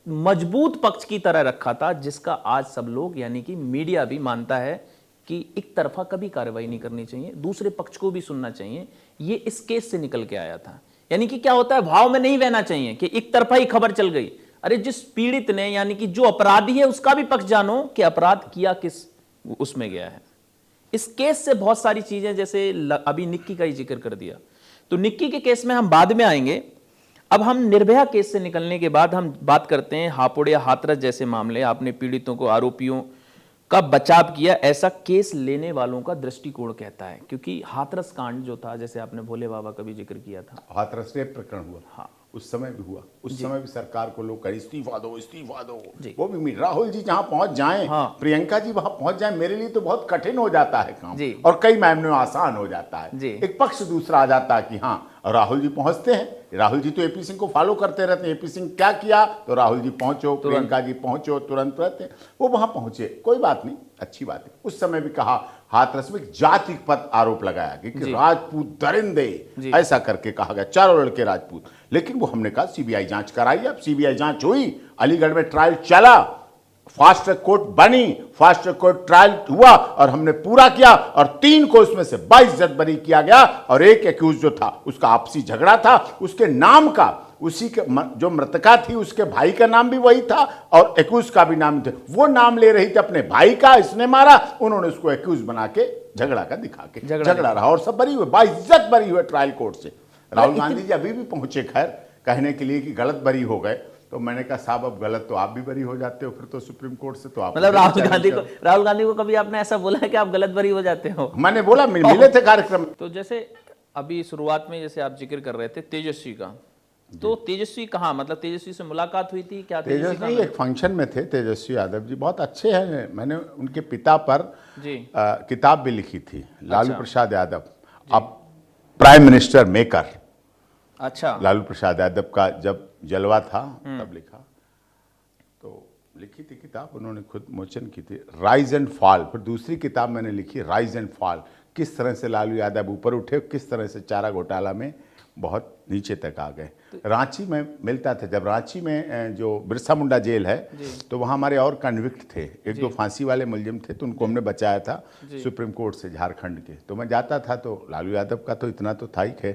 मजबूत पक्ष की तरह रखा था, जिसका आज सब लोग यानी कि मीडिया भी मानता है कि एक तरफा कभी कार्रवाई नहीं करनी चाहिए, दूसरे पक्ष को भी सुनना चाहिए। ये इस केस से निकल के आया था। यानी कि क्या होता है, भाव में नहीं बहना चाहिए कि एक तरफा ही खबर चल गई। अरे जिस पीड़ित ने, यानी कि जो अपराधी है, उसका भी पक्ष जानो कि अपराध किया किस उसमें गया है। इस केस से बहुत सारी चीजें, जैसे अभी निक्की का ही जिक्र कर दिया, तो निक्की के केस में हम बाद में आएंगे। अब हम निर्भया केस से निकलने के बाद हम बात करते हैं हापुड़ या हाथरस जैसे मामले। आपने पीड़ितों को, आरोपियों का बचाव किया, ऐसा केस लेने वालों का दृष्टिकोण कहता है। क्योंकि हाथरस कांड जो था, जैसे आपने भोले बाबा का भी जिक्र किया था, हाथरस रेप प्रकरण हुआ। हाँ, उस समय भी हुआ। उस समय भी सरकार को लोग कहे इस्तीफा दो, इस्तीफा दो। जी। वो भी राहुल जी जहां पहुंच जाएं, हाँ। प्रियंका जी वहां पहुंच जाएं, मेरे लिए तो बहुत कठिन हो जाता है काम, जी। और कई मामलों में आसान हो जाता है। जी। एक पक्ष दूसरा आ जाता है कि हाँ, राहुल जी पहुंचते हैं। राहुल जी तो एपी सिंह को फॉलो करते रहते हैं। एपी सिंह क्या किया तो राहुल जी पहुंचो, प्रियंका जी पहुंचो, तुरंत रहते। वो वहां पहुंचे, कोई बात नहीं, अच्छी बात है। उस समय भी कहा हाथरस में जाति पद आरोप लगाया गया कि राजपूत दरिंदे, ऐसा करके कहा गया, चारों लड़के राजपूत। लेकिन वो हमने कहा सीबीआई जांच कराई। अब सीबीआई जांच हुई, अलीगढ़ में ट्रायल चला, फास्ट ट्रैक कोर्ट बनी, फास्ट ट्रैक कोर्ट ट्रायल हुआ और हमने पूरा किया और 3 को उसमें से 22 जज बरी किया गया और एक एक्यूज जो था उसका आपसी झगड़ा था, उसके नाम का, उसी के जो मृतका थी उसके भाई का नाम भी वही था और एक्यूज का भी नाम था। वो नाम ले रही थी अपने भाई का, इसने मारा, उन्होंने उसको एक्यूज बना के झगड़ा का दिखा के झगड़ा रहा और सब बरी हुए, 22 जज बरी हुए ट्रायल कोर्ट से। राहुल गांधी जी अभी भी पहुंचे खैर कहने के लिए कि गलत बरी हो गए, तो मैंने कहा साहब अब गलत तो आप भी बरी हो जाते हो फिर तो सुप्रीम कोर्ट से, तो आप मतलब राहुल गांधी को कभी आपने ऐसा बोला है कि आप गलत बरी हो जाते हो? मैंने बोला, मिले थे कार्यक्रम। तो जैसे अभी शुरुआत में जैसे आप जिक्र कर रहे थे तेजस्वी का, तो तेजस्वी कहाँ, मतलब तेजस्वी से मुलाकात हुई थी क्या? तेजस्वी नहीं, एक फंक्शन में थे तेजस्वी यादव जी, बहुत अच्छे हैं। मैंने उनके पिता पर किताब भी लिखी थी, लालू प्रसाद यादव, अब प्राइम मिनिस्टर मेकर। अच्छा, लालू प्रसाद यादव का जब जलवा था तब लिखा, तो लिखी थी किताब, उन्होंने खुद मोचन की थी, राइज एंड फॉल। फिर दूसरी किताब मैंने लिखी राइज एंड फॉल, किस तरह से लालू यादव ऊपर उठे, किस तरह से चारा घोटाला में बहुत नीचे तक आ गए। रांची में मिलता था, जब रांची में जो बिरसा मुंडा जेल है तो वहाँ हमारे और कन्विक्ट थे, 1-2 फांसी वाले मुलजिम थे, तो उनको हमने बचाया था सुप्रीम कोर्ट से झारखंड के। तो मैं जाता था तो लालू यादव का तो इतना तो था ही, खे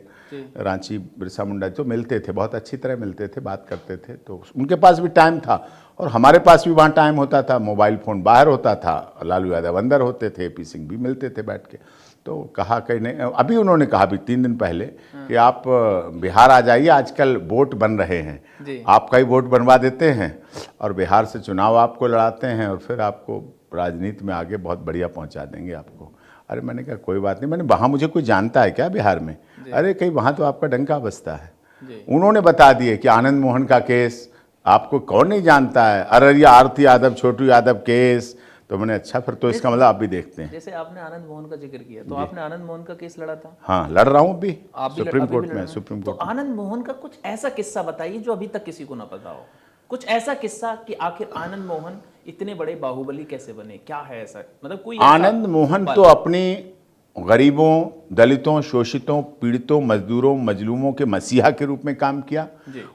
रांची बिरसा मुंडा तो मिलते थे, बहुत अच्छी तरह मिलते थे, बात करते थे, तो उनके पास भी टाइम था और हमारे पास भी वहाँ टाइम होता था। मोबाइल फ़ोन बाहर होता था, लालू यादव अंदर होते थे, AP सिंह भी मिलते थे बैठ के। तो कहा कहीं नहीं, अभी उन्होंने कहा भी 3 दिन पहले कि आप बिहार आ जाइए, आजकल वोट बन रहे हैं, आपका ही वोट बनवा देते हैं और बिहार से चुनाव आपको लड़ाते हैं और फिर आपको राजनीति में आगे बहुत बढ़िया पहुंचा देंगे आपको। अरे मैंने कहा कोई बात नहीं, मैंने वहाँ मुझे कोई जानता है क्या बिहार में? अरे कहीं वहाँ तो आपका डंका बजता है। उन्होंने बता दिए कि आनंद मोहन का केस आपको कौन नहीं जानता है, अररिया आरती यादव छोटू यादव केस। तो मैंने अच्छा फिर तो इसका मतलब आप भी देखते हैं। जैसे आपने आनंद मोहन का जिक्र किया, तो आपने आनंद मोहन का केस लड़ा था? हाँ, लड़ रहा हूँ अभी सुप्रीम कोर्ट में। सुप्रीम कोर्ट तो आनंद मोहन का कुछ ऐसा किस्सा बताइए जो अभी तक किसी को ना पता हो, कुछ ऐसा किस्सा कि आखिर आनंद मोहन इतने बड़े बाहुबली कैसे बने, क्या है ऐसा, मतलब कोई आनंद मोहन तो अपनी गरीबों, दलितों, शोषितों, पीड़ितों, मजदूरों, मजलूमों के मसीहा के रूप में काम किया।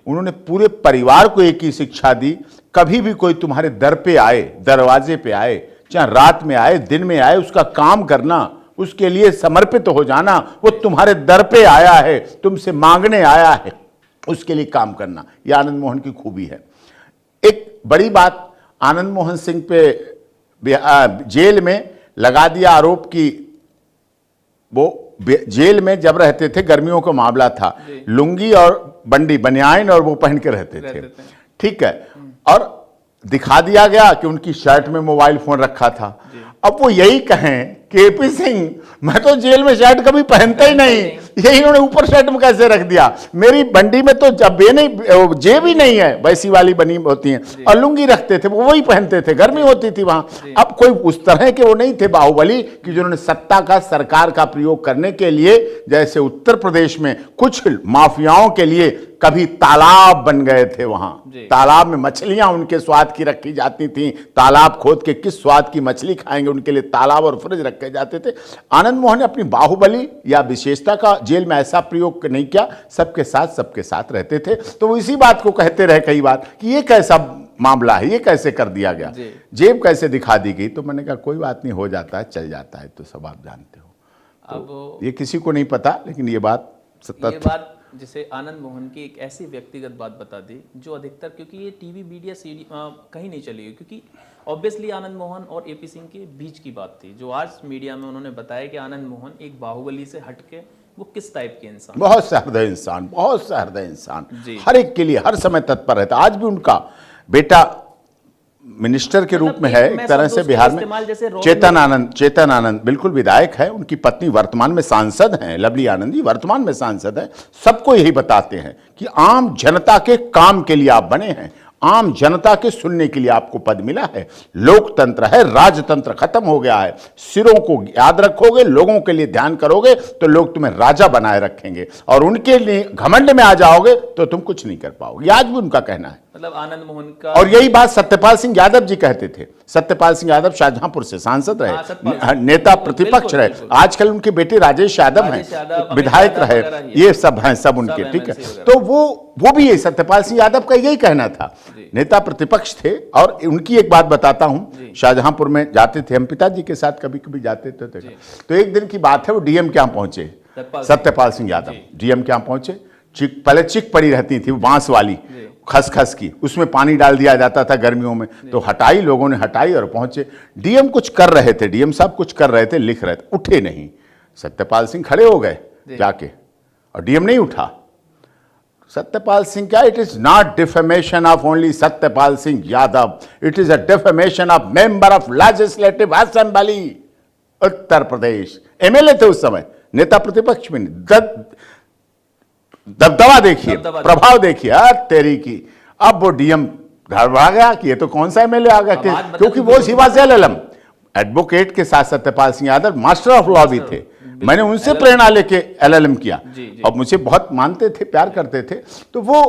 उन्होंने पूरे परिवार को एक ही शिक्षा दी, कभी भी कोई तुम्हारे दर पे आए, दरवाजे पे आए, चाहे रात में आए, दिन में आए, उसका काम करना, उसके लिए समर्पित हो जाना। वो तुम्हारे दर पे आया है, तुमसे मांगने आया है, उसके लिए काम करना, यह आनंद मोहन की खूबी है। एक बड़ी बात, आनंद मोहन सिंह पे जेल में लगा दिया आरोप की, वो जेल में जब रहते थे, गर्मियों का मामला था, लुंगी और बंडी बनियान और वो पहन के रहते थे, ठीक है, और दिखा दिया गया कि उनकी शर्ट में मोबाइल फोन रखा था। अब वो यही कहें कि AP सिंह मैं तो जेल में शर्ट कभी पहनता ही नहीं, यही इन्होंने ऊपर शर्ट में कैसे रख दिया? मेरी बंडी में तो जब जेब ही नहीं है, वैसी वाली बनी होती हैं, और लुंगी रखते थे, वो वही पहनते थे, गर्मी होती थी वहां। अब कोई उस तरह के वो नहीं थे बाहुबली कि जिन्होंने सत्ता का, सरकार का प्रयोग करने के लिए, जैसे उत्तर प्रदेश में कुछ माफियाओं के लिए कभी तालाब बन गए थे, वहां तालाब में मछलियां उनके स्वाद की रखी जाती थी, तालाब खोद के किस स्वाद की मछली खाएंगे, उनके लिए तालाब और फ्रिज रखे जाते थे। आनंद मोहन ने अपनी बाहुबली या विशेषता का जेल में ऐसा प्रयोग नहीं किया, सबके साथ रहते थे। तो वो इसी बात को कहते रहे कई बार कि ये कैसा मामला है, ये कैसे कर दिया गया, जेब कैसे दिखा दी गई। तो मैंने कहा कोई बात नहीं, हो जाता है, चल जाता है, तो सब आप जानते हो। तो ये किसी को नहीं पता, लेकिन ये बात जैसे आनंद मोहन की एक ऐसी व्यक्तिगत बात बता दी जो अधिकतर, क्योंकि ये टीवी मीडिया सीडी कहीं नहीं चली हुई, क्योंकि ऑब्वियसली आनंद मोहन और AP सिंह के बीच की बात थी, जो आज मीडिया में उन्होंने बताया कि आनंद मोहन एक बाहुबली से हटके वो किस टाइप के इंसान, बहुत सहृदय इंसान, बहुत सहृदय इंसान, हर एक के लिए हर समय तत्पर रहता। आज भी उनका बेटा मिनिस्टर के रूप में है एक तरह से बिहार में, चेतन आनंद बिल्कुल विधायक है, उनकी पत्नी वर्तमान में सांसद हैं, लवली आनंद जी वर्तमान में सांसद हैं। सबको यही बताते हैं कि आम जनता के काम के लिए आप बने हैं, आम जनता के सुनने के लिए आपको पद मिला है। लोकतंत्र है, राजतंत्र खत्म हो गया है। सिरों को याद रखोगे, लोगों के लिए ध्यान करोगे तो लोग तुम्हें राजा बनाए रखेंगे, और उनके लिए घमंड में आ जाओगे तो तुम कुछ नहीं कर पाओगे। आज भी उनका कहना है, मतलब आनंद मोहन का। और यही बात सत्यपाल सिंह यादव जी कहते थे। सत्यपाल सिंह यादव शाहजहांपुर से सांसद रहे, नेता प्रतिपक्ष रहे, आजकल उनके बेटे राजेश यादव हैं, विधायक रहे, ये सब हैं, सब उनके, ठीक है। तो वो भी यही सत्यपाल सिंह यादव का यही कहना था नेता प्रतिपक्ष थे। और उनकी एक बात बताता हूं, शाहजहांपुर में जाते थे हम, पिताजी के साथ कभी कभी जाते थे। तो एक दिन की बात है, वो डीएम के यहाँ पहुंचे, सत्यपाल सिंह यादव डीएम के यहाँ पहुंचे। पहले चिक पड़ी रहती थी, वो बांस वाली खसखस की, उसमें पानी डाल दिया जाता था गर्मियों में, तो हटाई, लोगों ने हटाई और पहुंचे। डीएम कुछ कर रहे थे, डीएम साहब कुछ कर रहे थे, लिख रहे थे, उठे नहीं। सत्यपाल सिंह खड़े हो गए जाके, और डीएम नहीं उठा। सत्यपाल सिंह क्या, it is not defamation of only Satyapal Singh Yadav, it is a defamation of member of legislative assembly Uttar Pradesh. MLA थे उस समय, नेता प्रतिपक्ष में। दबदबा देखिए, प्रभाव देखिए तेरी की। अब वो डीएम घबरा गया कि ये तो कौन सा एमएलए आ गया, क्योंकि वो ही वाज एलएलएम, एडवोकेट के साथ Satyapal Singh Yadav master of law भी थे। मैंने उनसे प्रेरणा लेके एलएलएम किया, और मुझे बहुत मानते थे, प्यार करते थे। तो वो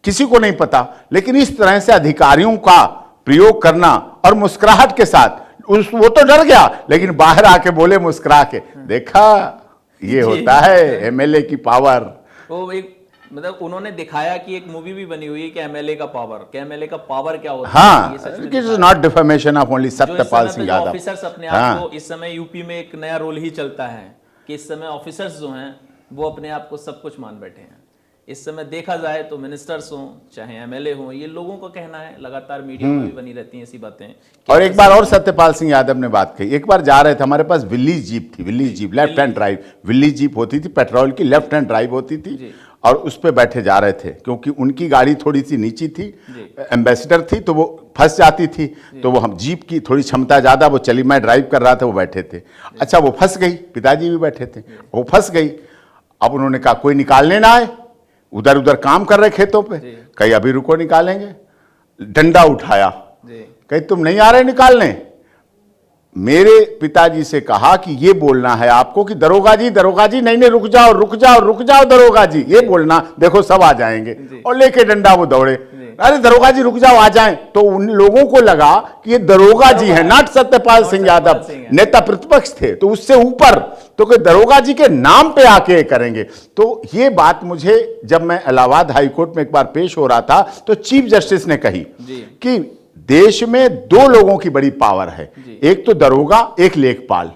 किसी को नहीं पता, लेकिन इस तरह से अधिकारियों का प्रयोग करना और मुस्कुराहट के साथ, वो तो डर गया, लेकिन बाहर आके बोले मुस्कुरा के, देखा ये होता है एमएलए की पावर। वो एक मतलब उन्होंने दिखाया कि एक मूवी भी बनी हुई है कि एमएलए का पावर, कि एमएलए का पावर क्या होता है। हाँ, it is not defamation of only Satyapal Singh Yadav. Officers अपने आप को, इस समय यूपी में एक नया रोल ही चलता है कि इस समय ऑफिसर्स जो हैं वो अपने आप को सब कुछ मान बैठे हैं। इस समय देखा जाए तो मिनिस्टर्स हों चाहे एमएलए हों, ये लोगों का कहना है, लगातार मीडिया में भी बनी रहती हैं ऐसी बातें। और एक बार और सत्यपाल सिंह यादव ने बात कही, एक बार जा रहे थे, हमारे पास विल्लीज जीप थी, Willys jeep left hand drive, Willys jeep होती थी पेट्रोल की, लेफ्ट हैंड ड्राइव होती थी, और उस पर बैठे जा रहे थे, क्योंकि उनकी गाड़ी थोड़ी सी नीची थी, एम्बेसडर थी, तो वो फंस जाती थी। तो वो हम जीप की थोड़ी क्षमता ज्यादा, वो चली, मैं ड्राइव कर रहा था, वो बैठे थे। अच्छा, वो फंस गई, पिताजी भी बैठे थे, वो फंस गई। अब उन्होंने कहा कोई निकालने ना आए, उधर उधर काम कर रहे खेतों पे, कहीं अभी रुको निकालेंगे। डंडा उठाया, कहीं तुम नहीं आ रहे निकालने। मेरे पिताजी से कहा कि ये बोलना है आपको कि दरोगा जी नहीं नहीं, रुक जाओ रुक जाओ रुक जाओ दरोगा जी, ये बोलना, देखो सब आ जाएंगे। और लेके डंडा वो दौड़े, अरे दरोगा जी रुक जाओ, आ जाएं। तो उन लोगों को लगा कि ये दरोगा जी है, नॉट सत्यपाल सिंह यादव, नेता प्रतिपक्ष थे, तो उससे ऊपर, तो कि दरोगा जी के नाम पे आके करेंगे। तो ये बात मुझे, जब मैं इलाहाबाद हाईकोर्ट में एक बार पेश हो रहा था, तो चीफ जस्टिस ने कही कि देश में दो लोगों की बड़ी पावर है, एक तो दरोगा, एक लेखपाल।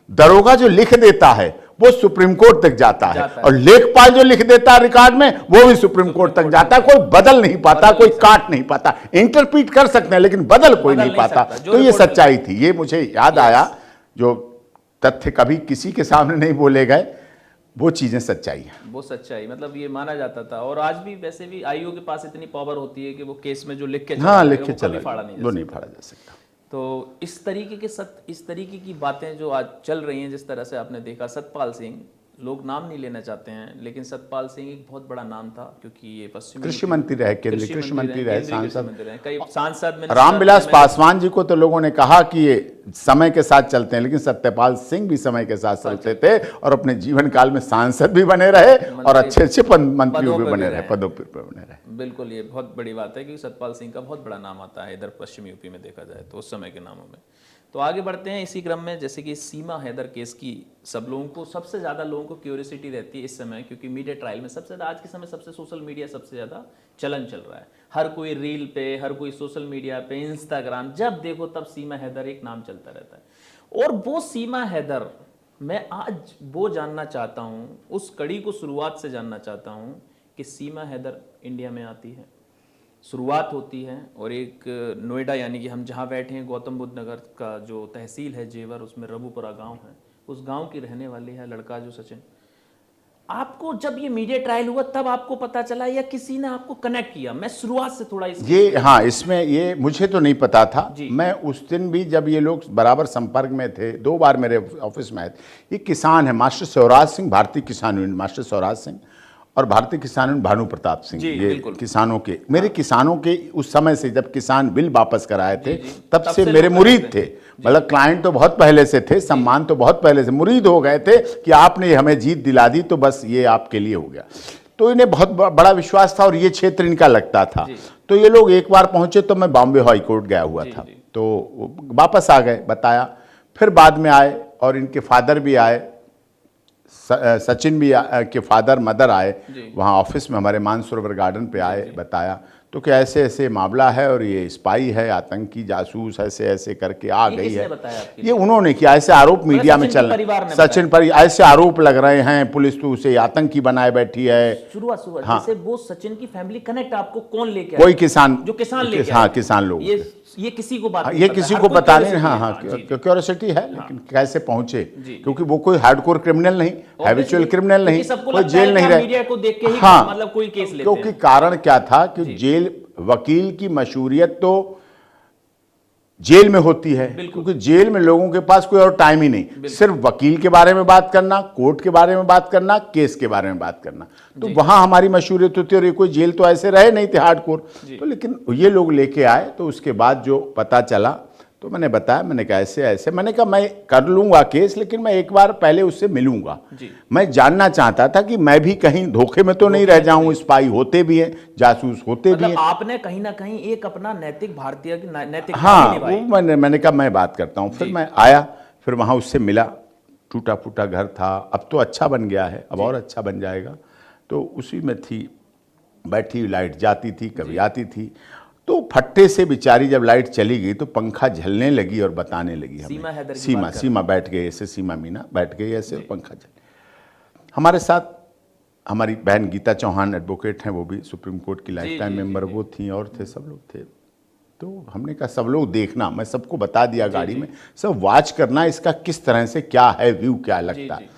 दरोगा जो लिख देता है वो सुप्रीम कोर्ट तक जाता है, और लेखपाल जो लिख देता है रिकॉर्ड में, वो भी सुप्रीम कोर्ट तक जाता है। कोई बदल नहीं पाता, कोई काट नहीं पाता, इंटरप्रीट कर सकते हैं लेकिन बदल कोई नहीं पाता। तो ये सच्चाई थी, ये मुझे याद आया, जो तथ्य कभी किसी के सामने नहीं बोले गए, वो चीजें सच्चाई है। वो सच्चाई, मतलब ये माना जाता था। और आज भी वैसे भी आईओ के पास इतनी पावर होती है कि वो केस में जो लिख के, हाँ, लिख के चला, वो नहीं फाड़ा जा सकता। तो इस तरीके की बातें जो आज चल रही हैं, जिस तरह से आपने देखा, सतपाल सिंह, लोग नाम नहीं लेना चाहते हैं, लेकिन सतपाल सिंह एक बहुत बड़ा नाम था, क्योंकि ये पश्चिम कृषि मंत्री रहे, केंद्रीय कृषि मंत्री रहे, सांसद रामविलास पासवान जी को तो लोगों ने कहा कि ये समय के साथ चलते हैं, लेकिन सत्यपाल सिंह भी समय के साथ चलते थे, और अपने जीवन काल में सांसद भी बने रहे और अच्छे अच्छे मंत्रियों भी बने रहे, पदों पर बने रहे। बिल्कुल, ये बहुत बड़ी बात है, क्योंकि सतपाल सिंह का बहुत बड़ा नाम आता है इधर पश्चिम यूपी में देखा जाए तो, उस समय के नामों में। तो आगे बढ़ते हैं इसी क्रम में, जैसे कि सीमा हैदर केस की सब लोगों को, सबसे ज़्यादा लोगों को क्यूरियोसिटी रहती है इस समय, क्योंकि मीडिया ट्रायल में सबसे ज़्यादा, आज के समय सबसे सोशल मीडिया सबसे ज़्यादा चलन चल रहा है। हर कोई रील पे, हर कोई सोशल मीडिया पे, इंस्टाग्राम, जब देखो तब सीमा हैदर एक नाम चलता रहता है। और वो सीमा हैदर, मैं आज वो जानना चाहता हूँ, उस कड़ी को शुरुआत से जानना चाहता हूँ कि सीमा हैदर इंडिया में आती है, शुरुआत होती है, और एक नोएडा, यानी कि हम जहाँ बैठे हैं, गौतम बुद्ध नगर का जो तहसील है जेवर, उसमें रबुपुरा गांव है, उस गांव की रहने वाली है लड़का जो सचिन। आपको जब ये मीडिया ट्रायल हुआ तब आपको पता चला, या किसी ने आपको कनेक्ट किया? मैं शुरुआत से थोड़ा ये, हाँ, इसमें ये मुझे तो नहीं पता था। मैं उस दिन भी, जब ये लोग बराबर संपर्क में थे, 2 बार मेरे ऑफिस में आए थे। ये किसान है, मास्टर स्वराज सिंह, भारतीय किसान यूनियन मास्टर स्वराज सिंह, और भारतीय किसान यूनियन भानु प्रताप सिंह, ये किसानों के, मेरे किसानों के उस समय से, जब किसान बिल वापस कराए थे, तब से मेरे मुरीद थे। मतलब क्लाइंट तो बहुत पहले से थे, सम्मान तो बहुत पहले से, मुरीद हो गए थे कि आपने हमें जीत दिला दी, तो बस ये आपके लिए हो गया। तो इन्हें बहुत बड़ा विश्वास था, और ये क्षेत्र इनका लगता था। तो ये लोग एक बार पहुंचे, तो मैं बॉम्बे हाई कोर्ट गया हुआ था, तो वापस आ गए, बताया। फिर बाद में आए, और इनके फादर भी आए, सचिन भी के फादर मदर आए, वहाँ ऑफिस में हमारे मानसरोवर गार्डन पे आए, बताया। तो क्या ऐसे ऐसे मामला है और ये स्पाई है, आतंकी जासूस, ऐसे ऐसे करके आ ये गई किसने है। बताया आपके ये उन्होंने किया, ऐसे आरोप मीडिया में सचिन चल के परिवार ने सचिन पर ऐसे आरोप लग रहे हैं, पुलिस तो उसे आतंकी बनाए बैठी है। शुरुआत हाँ। जैसे वो सचिन की फैमिली कनेक्ट आपको कौन लेके कोई आया? किसान, जो किसान लेके हाँ आए। किसान लोग, ये किसी को बात हाँ, नहीं ये पता किसी है। को हर कोई पता नहीं। curiosity हाँ है। हाँ, जी, क्यूरियोसिटी है, लेकिन कैसे पहुंचे, जी। क्योंकि वो कोई हार्डकोर क्रिमिनल नहीं, हैबिचुअल क्रिमिनल नहीं, सबको कोई लगता है जेल कि नहीं हम रहे। मीडिया को देख के ही हाँ, मतलब कोई केस लेते क्योंकि हैं। कारण क्या था कि जेल वकील की मशहूरियत तो जेल में होती है, क्योंकि जेल में लोगों के पास कोई और टाइम ही नहीं, सिर्फ वकील के बारे में बात करना, कोर्ट के बारे में बात करना, केस के बारे में बात करना। तो वहां हमारी मशहूरियत होती है, और ये कोई जेल तो ऐसे रहे नहीं थे हार्डकोर। तो लेकिन ये लोग लेके आए, तो उसके बाद जो पता चला तो मैंने बताया, मैंने कहा ऐसे ऐसे, मैंने कहा मैं कर लूंगा केस, लेकिन मैं एक बार पहले उससे मिलूंगा। मैं जानना चाहता था कि मैं भी कहीं धोखे में तो नहीं रह जाऊं, स्पाई होते भी हैं, जासूस होते भी हैं। आपने कहीं ना कहीं एक अपना नैतिक भारतीय की नैतिक, हाँ, वो मैंने कहा मैं बात करता हूँ। फिर मैं आया, फिर वहाँ उससे मिला, टूटा फूटा घर था, अब तो अच्छा बन गया है, अब और अच्छा बन जाएगा। तो उसी में थी, बैठी, लाइट जाती थी कभी आती थी, तो फट्टे से बेचारी जब लाइट चली गई तो पंखा झलने लगी और बताने लगी हमें। सीमा बैठ गई ऐसे, सीमा मीना बैठ गई ऐसे, पंखा झल। हमारे साथ हमारी बहन गीता चौहान एडवोकेट हैं, वो भी सुप्रीम कोर्ट की लाइफ टाइम मेंबर वो थी, और थे, सब लोग थे। तो हमने कहा सब लोग देखना, मैं सबको बता दिया गाड़ी में, सब वॉच करना इसका किस तरह से क्या है व्यू, क्या लगता है।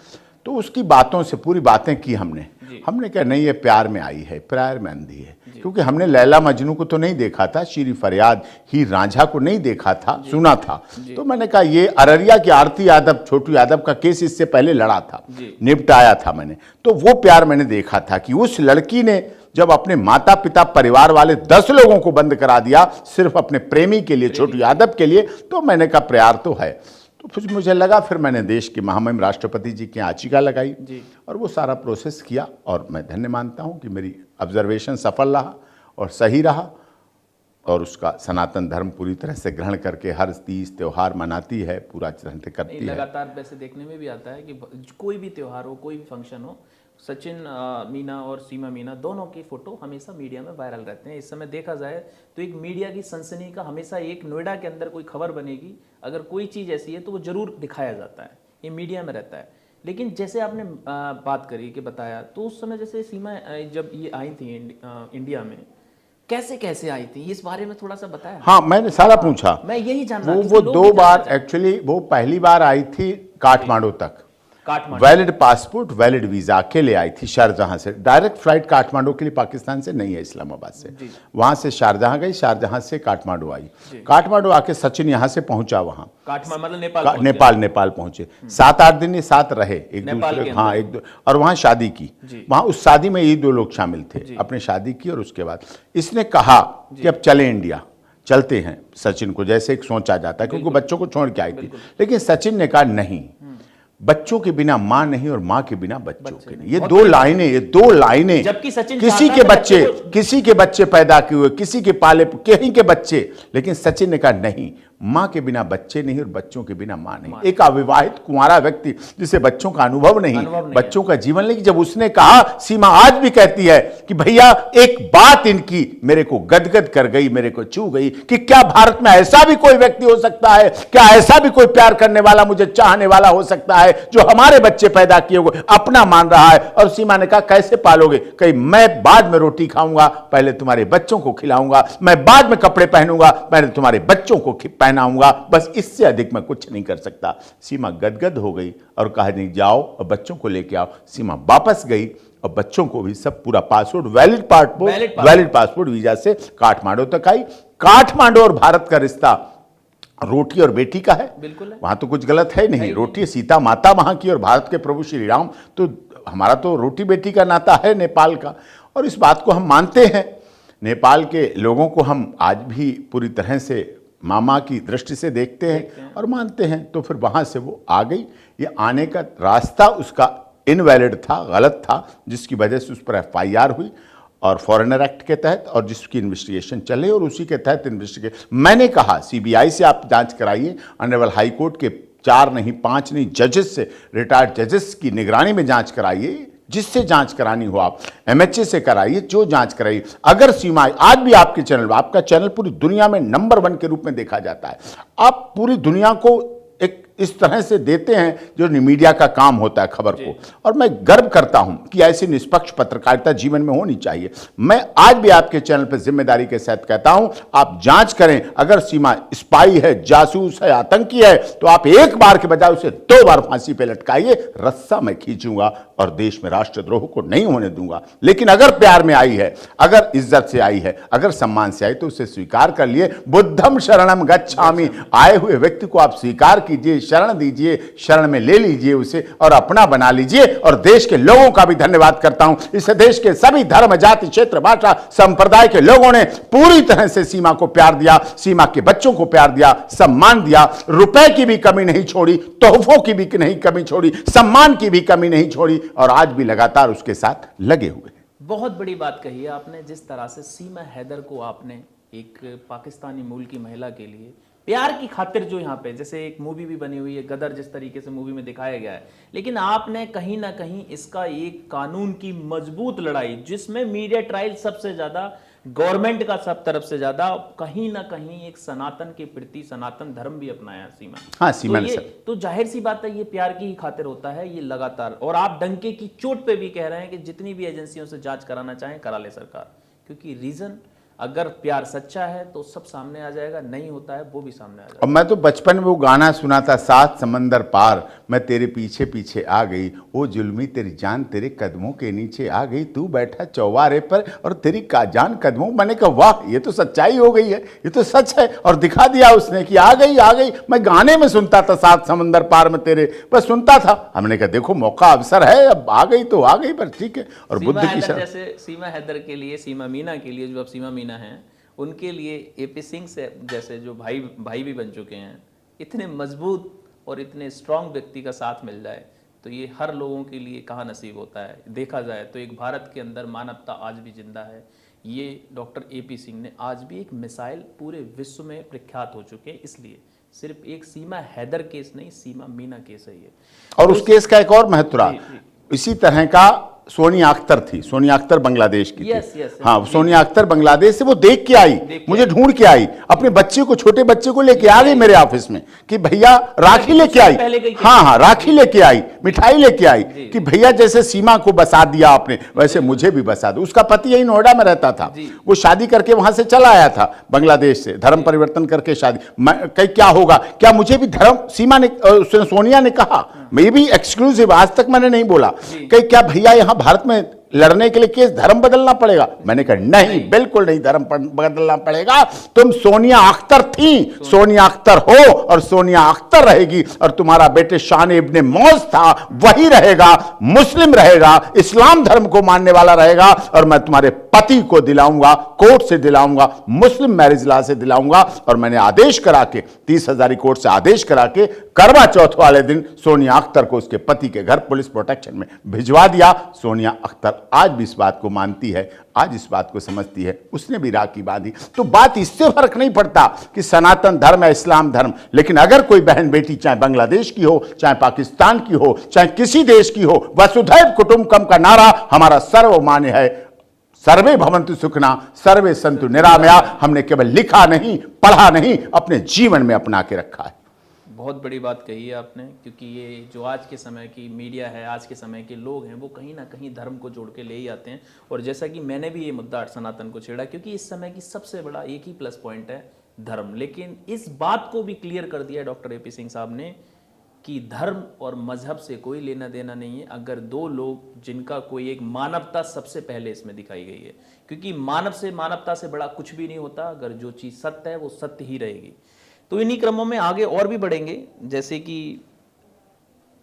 तो उसकी बातों से पूरी बातें की हमने कहा नहीं, ये प्यार में आई है, प्यार में अंधी है, क्योंकि हमने लैला मजनू को तो नहीं देखा था, श्री फरियाद हीर रांझा को नहीं देखा था, सुना था। तो मैंने कहा ये अररिया की आरती यादव, छोटू यादव का केस इससे पहले लड़ा था, निपटाया था मैंने, तो वो प्यार मैंने देखा था कि उस लड़की ने जब अपने माता पिता परिवार वाले 10 लोगों को बंद करा दिया सिर्फ अपने प्रेमी के लिए, छोटू यादव के लिए, तो मैंने कहा प्यार तो है। तो फिर मुझे लगा, फिर मैंने देश के महामहिम राष्ट्रपति जी की याचिका लगाई और वो सारा प्रोसेस किया, और मैं धन्य मानता हूं कि मेरी ऑब्जर्वेशन सफल रहा और सही रहा, और उसका सनातन धर्म पूरी तरह से ग्रहण करके हर तीज त्यौहार मनाती है, पूरा तरह से करती है। लगातार वैसे देखने में भी आता है कि कोई भी त्यौहार हो, कोई भी फंक्शन हो, सचिन मीना और सीमा मीना दोनों की फोटो हमेशा मीडिया में वायरल रहते हैं। इस समय देखा जाए तो एक मीडिया की सनसनी का हमेशा, एक नोएडा के अंदर कोई खबर बनेगी, अगर कोई चीज़ ऐसी है तो वो जरूर दिखाया जाता है, ये मीडिया में रहता है। लेकिन जैसे आपने बात करी कि बताया, तो उस समय जैसे सीमा जब ये आई थी इंडिया में, कैसे कैसे आई थी, इस बारे में थोड़ा सा बताया। हाँ, मैंने सारा पूछा, मैं यही जानना, वो 2 बार एक्चुअली, वो पहली बार आई थी काठमांडू तक, वैलिड पासपोर्ट, वैलिड वीजा के लिए आई थी शारजहां से। डायरेक्ट फ्लाइट काठमांडू के लिए पाकिस्तान से नहीं है, इस्लामाबाद से, वहां से शारजहां गई, शारजहां से काठमांडू आई। काठमांडू आके सचिन यहां से पहुंचा, वहां काठमांडू मतलब नेपाल पहुंचे। 7-8 दिन ये साथ रहे एक दूसरे, हाँ एक दो, और वहां शादी की, वहां उस शादी में ये 2 लोग शामिल थे, अपने शादी की, और उसके बाद इसने कहा कि अब चले इंडिया, चलते हैं सचिन को, जैसे एक सोचा जाता है, क्योंकि बच्चों को छोड़ के आई थी। लेकिन सचिन ने कहा नहीं, बच्चों के बिना मां नहीं और मां के बिना बच्चों के नहीं। ये 2 लाइनें, जबकि सचिन किसी के बच्चे पैदा किए हुए, किसी के पाले कहीं के बच्चे, लेकिन सचिन ने कहा नहीं, मां के बिना बच्चे नहीं और बच्चों के बिना मां नहीं। एक अविवाहित कुंवारा व्यक्ति जिसे बच्चों का अनुभव नहीं, बच्चों का जीवन, लेकिन जब उसने कहा, सीमा आज भी कहती है कि भैया एक बात इनकी मेरे को गदगद कर गई, मेरे को छू गई, कि क्या भारत में ऐसा भी कोई व्यक्ति हो सकता है, क्या ऐसा भी कोई प्यार करने वाला, मुझे चाहने वाला हो सकता है, जो हमारे बच्चे पैदा किए हुए अपना मान रहा है। और सीमा ने कहा कैसे पालोगे, कहीं मैं बाद में रोटी खाऊंगा, पहले तुम्हारे बच्चों को खिलाऊंगा, मैं बाद में कपड़े पहनूंगा, पहले तुम्हारे बच्चों को पहनाऊंगा, बस इससे अधिक मैं कुछ नहीं कर सकता। सीमा गदगद हो गई और कहा नहीं, जाओ और बच्चों को लेके आओ। सीमा वापस गई और बच्चों को भी सब पूरा पासपोर्ट, वैलिड पासपोर्ट वीजा से काठमांडू तक आई। काठमांडू और भारत का रिश्ता रोटी और बेटी का है, बिल्कुल, वहां तो कुछ गलत है नहीं, रोटी सीता माता वहां की और भारत के प्रभु श्री राम, तो हमारा तो रोटी बेटी का नाता है नेपाल का, और इस बात को हम मानते हैं। नेपाल के लोगों को हम आज भी पूरी तरह से मामा की दृष्टि से देखते हैं और मानते हैं। तो फिर वहां से वो आ गई। ये आने का रास्ता उसका इनवैलिड था, गलत था, जिसकी वजह से उस पर FIR हुई और फॉरेनर एक्ट के तहत, और जिसकी इन्वेस्टिगेशन चले, और उसी के तहत इन्वेस्टिगेशन, मैंने कहा CBI से आप जांच कराइए, ऑनरेबल हाई कोर्ट के 4 नहीं 5 नहीं जजेस से, रिटायर्ड जजेस की निगरानी में जांच कराइए, जिससे जांच करानी हो आप MHA से कराइए, जो जांच कराइए। अगर सीमा आज भी आपके चैनल, आपका चैनल पूरी दुनिया में नंबर 1 के रूप में देखा जाता है। आप पूरी दुनिया को एक इस तरह से देते हैं जो मीडिया का काम होता है खबर को, और मैं गर्व करता हूं कि ऐसी निष्पक्ष पत्रकारिता जीवन में होनी चाहिए। मैं आज भी आपके चैनल पर जिम्मेदारी के साथ कहता हूं, आप जांच करें। अगर सीमा स्पाई है, जासूस है, आतंकी है, तो आप एक बार के बजाय उसे 2 बार फांसी पे लटकाइए। रस्सा मैं खींचूंगा और देश में राष्ट्रद्रोह को नहीं होने दूंगा। लेकिन अगर प्यार में आई है, अगर इज्जत से आई है, अगर सम्मान से आई, तो उसे स्वीकार कर लिए। बुद्धम शरणम गच्छामि, आए हुए व्यक्ति को आप स्वीकार कीजिए, शरण दीजिए, शरण में ले लीजिए उसे और अपना बना लीजिए। और देश के लोगों का भी धन्यवाद करता हूं। इस देश के सभी धर्म, जाति, क्षेत्र, भाषा, संप्रदाय के लोगों ने पूरी तरह से सीमा को प्यार दिया, सीमा के बच्चों को प्यार दिया, सम्मान दिया। रुपए की भी कमी नहीं छोड़ी, तोहफों की भी नहीं कमी छोड़ी, सम्मान की भी कमी नहीं छोड़ी, और आज भी लगातार उसके साथ लगे हुए। बहुत बड़ी बात कही है आपने, जिस तरह से सीमा हैदर को आपने एक पाकिस्तानी मूल की महिला के लिए प्यार की खातिर, जो यहाँ पे जैसे एक मूवी भी बनी हुई है गदर, जिस तरीके से मूवी में दिखाया गया है, लेकिन आपने कहीं ना कहीं इसका एक कानून की मजबूत लड़ाई, जिसमें मीडिया ट्रायल सबसे ज्यादा, गवर्नमेंट का सब तरफ से ज्यादा, कहीं ना कहीं एक सनातन के प्रति सनातन धर्म भी अपनाया सीमा। हाँ, सीमा तो, तो जाहिर सी बात है ये प्यार की ही खातिर होता है ये लगातार। और आप डंके की चोट पे भी कह रहे हैं कि जितनी भी एजेंसियों से जांच कराना चाहें करा ले सरकार, क्योंकि रीजन, अगर प्यार सच्चा है तो सब सामने आ जाएगा, नहीं होता है वो भी सामने आ जाएगा। और मैं तो बचपन में वो गाना सुना था, 7 समंदर पार मैं तेरे पीछे पीछे आ गई, ओ जुल्मी तेरी जान तेरे कदमों के नीचे आ गई, तू बैठा चौबारे पर और तेरी का जान कदमों। मैंने कहा वाह, ये तो सच्चाई हो गई है, ये तो सच है। और दिखा दिया उसने कि आ गई आ गई। मैं गाने में सुनता था 7 समंदर पार में तेरे, बस सुनता था। हमने कहा देखो मौका अवसर है, अब आ गई तो आ गई, पर ठीक है। और बुद्ध की जैसे सीमा हैदर के लिए, सीमा मीना के लिए, जो अब सीमा मीना है, उनके लिए AP सिंह से जैसे जो भाई भी बन चुके हैं, इतने मजबूत और इतने स्ट्रांग व्यक्ति का साथ मिल जाए तो ये हर लोगों के लिए कहाँ नसीब होता है। देखा जाए तो एक भारत के अंदर मानवता आज भी जिंदा है। ये डॉक्टर AP सिंह ने आज भी एक मिसाइल पूरे विश्व में प्रख्यात हो चुके हैं। इसलिए सिर्फ एक सीमा हैदर केस नहीं, सीमा मीना केस है ये। और उस केस का एक और महत्व रहा, इसी तरह का सोनिया अख्तर थी। सोनिया अख्तर बांग्लादेश की थी। हाँ, सोनिया अख्तर बांग्लादेश से वो देख के आई, मुझे ढूंढ के आई, अपने बच्चे को, छोटे बच्चे को लेके आ गई मेरे ऑफिस में कि भैया राखी लेके आई। हाँ, राखी लेके आई, मिठाई लेके आई कि भैया जैसे सीमा को बसा दिया आपने, वैसे मुझे भी बसा दो। उसका पति यही नोएडा में रहता था, वो शादी करके वहां से चला आया था बांग्लादेश से, धर्म परिवर्तन करके शादी। कहीं क्या होगा, क्या मुझे भी धर्म, सीमा ने, सोनिया ने कहा, मैं भी एक्सक्लूसिव, आज तक मैंने नहीं बोला, कहीं क्या भैया यहाँ भारत में लड़ने के लिए केस धर्म बदलना पड़ेगा? मैंने कहा नहीं, बिल्कुल नहीं धर्म बदलना पड़ेगा। तुम सोनिया अख्तर थी, सोनिया अख्तर हो और सोनिया अख्तर रहेगी, और तुम्हारा बेटे शान इब्ने मौज था, वही रहेगा, मुस्लिम रहेगा, इस्लाम धर्म को मानने वाला रहेगा। और मैं तुम्हारे पति को दिलाऊंगा, कोर्ट से दिलाऊंगा, मुस्लिम मैरिज लॉ से दिलाऊंगा। और मैंने आदेश करा के 30,000 कोर्ट से आदेश करा के करवा चौथ वाले दिन सोनिया अख्तर को उसके पति के घर पुलिस प्रोटेक्शन में भिजवा दिया। सोनिया अख्तर आज भी इस बात को मानती है, आज इस बात को समझती है, उसने भी राखी बांधी। तो बात इससे फर्क नहीं पड़ता कि सनातन धर्म है, इस्लाम धर्म। लेकिन अगर कोई बहन बेटी, चाहे बांग्लादेश की हो, चाहे पाकिस्तान की हो, चाहे किसी देश की हो, वसुधैव कुटुंबकम का नारा हमारा सर्वमान्य है। सर्वे भवन्तु सुखिनः, सर्वे सन्तु निरामया। हमने केवल लिखा नहीं, पढ़ा नहीं, अपने जीवन में अपना के रखा है। बहुत बड़ी बात कही है आपने, क्योंकि ये जो आज के समय की मीडिया है, आज के समय के लोग हैं, वो कहीं ना कहीं धर्म को जोड़ के ले ही आते हैं। और जैसा कि मैंने भी ये मुद्दा सनातन को छेड़ा, क्योंकि इस समय की सबसे बड़ा एक ही प्लस पॉइंट है धर्म। लेकिन इस बात को भी क्लियर कर दिया डॉक्टर AP सिंह साहब ने कि धर्म और मजहब से कोई लेना देना नहीं है। अगर दो लोग जिनका कोई एक मानवता सबसे पहले इसमें दिखाई गई है, क्योंकि मानवता से बड़ा कुछ भी नहीं होता। अगर जो चीज़ सत्य है वो सत्य ही रहेगी। तो इन्हीं क्रमों में आगे और भी बढ़ेंगे, जैसे कि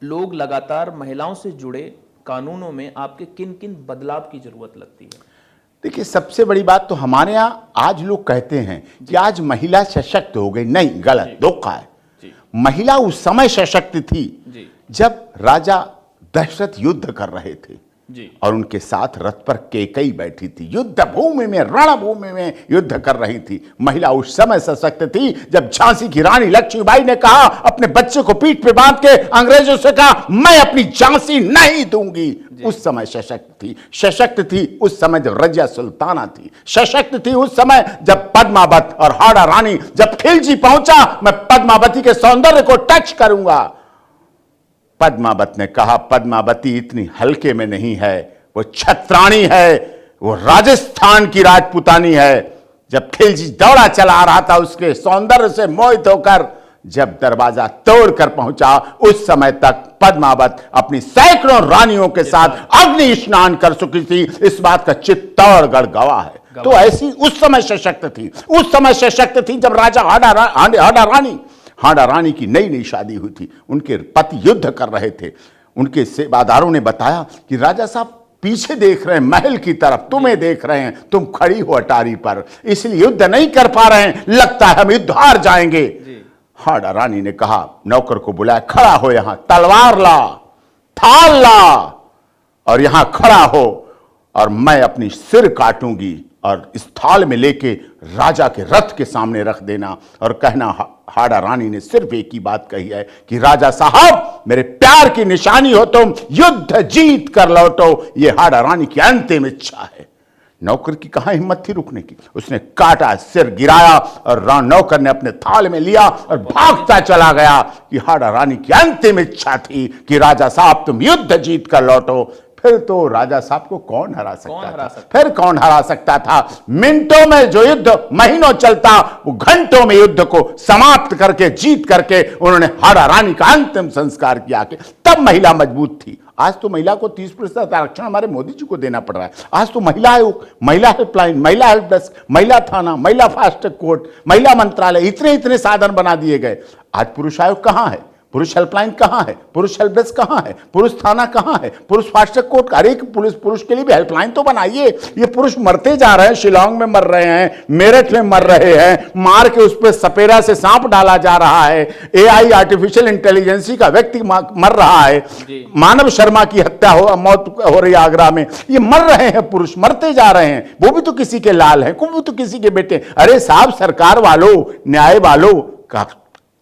लोग लगातार महिलाओं से जुड़े कानूनों में आपके किन किन बदलाव की जरूरत लगती है? देखिए, सबसे बड़ी बात तो हमारे यहाँ आज लोग कहते हैं कि आज महिला सशक्त हो गई। नहीं, गलत, धोखा है। महिला उस समय सशक्त थी जब राजा दशरथ युद्ध कर रहे थे। जी। और उनके साथ रथ पर केकई बैठी थी। युद्ध भूमि में, रणभूमि में युद्ध कर रही थी। महिला उस समय सशक्त थी जब झांसी की रानी लक्ष्मीबाई ने कहा, अपने बच्चे को पीठ पे बांध के अंग्रेजों से कहा, मैं अपनी झांसी नहीं दूंगी। उस समय सशक्त थी। सशक्त थी उस समय जब रजिया सुल्ताना थी। सशक्त थी उस समय जब पद्मावत और हाड़ा रानी, जब खिलजी पहुंचा, मैं पद्मावती के सौंदर्य को टच करूंगा। पद्मावत ने कहा, पद्मावती इतनी हल्के में नहीं है, वो छत्राणी है, वो राजस्थान की राजपुतानी है। जब खिलजी दौड़ा चला आ रहा था, उसके सौंदर्य से मोहित होकर जब दरवाजा तोड़कर पहुंचा, उस समय तक पद्मावत अपनी सैकड़ों रानियों के साथ अग्नि स्नान कर चुकी थी। इस बात का चित्तौड़गढ़ गवाह है। तो ऐसी उस समय सशक्त थी। उस समय सशक्त थी जब राजा हाड़ा रानी की नई नई शादी हुई थी। उनके पति युद्ध कर रहे थे। उनके सेवादारों ने बताया कि राजा साहब पीछे देख रहे हैं, महल की तरफ तुम्हें देख रहे हैं, तुम खड़ी हो अटारी पर, इसलिए युद्ध नहीं कर पा रहे हैं, लगता है हम युद्ध हार जाएंगे। हाड़ा रानी ने कहा, नौकर को बुलाया, खड़ा हो, यहां तलवार ला, थाल ला और यहां खड़ा हो, और मैं अपनी सिर काटूंगी और इस थाल में लेके राजा के रथ के सामने रख देना और कहना, हाड़ा रानी ने सिर्फ एक ही बात कही है कि राजा साहब मेरे प्यार की निशानी हो तुम, युद्ध जीत कर लौटो। ये हाड़ा रानी की अंतिम इच्छा है। नौकर की कहां हिम्मत थी रुकने की। उसने काटा, सिर गिराया और नौकर ने अपने थाल में लिया और भागता चला गया कि हाड़ा रानी की अंतिम इच्छा थी कि राजा साहब तुम युद्ध जीत कर लौटो। फिर तो राजा साहब को कौन हरा सकता था? फिर कौन हरा सकता था? मिनटों में जो युद्ध महीनों चलता, वो घंटों में युद्ध को समाप्त करके, जीत करके उन्होंने हाड़ा रानी का अंतिम संस्कार किया। कि तब महिला मजबूत थी। आज तो महिला को 30% आरक्षण हमारे मोदी जी को देना पड़ रहा है। आज तो महिला आयोग, महिला हेल्पलाइन, महिला हेल्प डेस्क, महिला थाना, महिला फास्ट ट्रैक कोर्ट, महिला मंत्रालय, इतने इतने साधन बना दिए गए। आज पुरुष आयोग कहां है? पुरुष हेल्पलाइन कहां है? पुरुष हेल्प डेस्क कहां है? पुरुष थाना कहां है? पुरुष फास्ट ट्रैक कोर्ट? अरे पुरुष के लिए भी हेल्पलाइन तो बनाइए। ये पुरुष मरते जा रहे हैं, शिलांग में मर रहे हैं, मेरठ में मर रहे हैं, मार के उस पर सपेरा से सांप डाला जा रहा है, AI आर्टिफिशियल इंटेलिजेंसी का व्यक्ति मर रहा है, मानव शर्मा की हत्या मौत हो रही है आगरा में। ये मर रहे हैं, पुरुष मरते जा रहे हैं। वो भी तो किसी के लाल हैं, वो भी तो किसी के बेटे। अरे साहब, सरकार वालों, न्याय वालों का,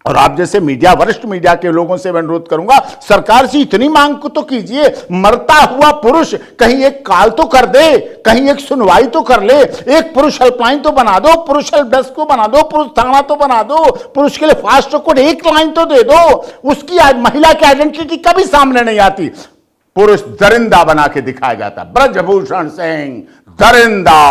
और आप जैसे मीडिया, वरिष्ठ मीडिया के लोगों से मैं अनुरोध करूंगा, सरकार से इतनी मांग तो कीजिए, मरता हुआ पुरुष कहीं एक कॉल तो कर दे, कहीं एक सुनवाई तो कर ले, एक पुरुष हेल्पलाइन तो बना दो, पुरुष हेल्प डेस्क को बना दो, पुरुष थाना तो बना दो, पुरुष के लिए फास्ट ट्रैक कोर्ट एक लाइन तो दे दो। उसकी आज महिला की आइडेंटिटी कभी सामने नहीं आती। पुरुष दरिंदा बना के दिखाया जाता, ब्रजभूषण सिंह दरिंदा।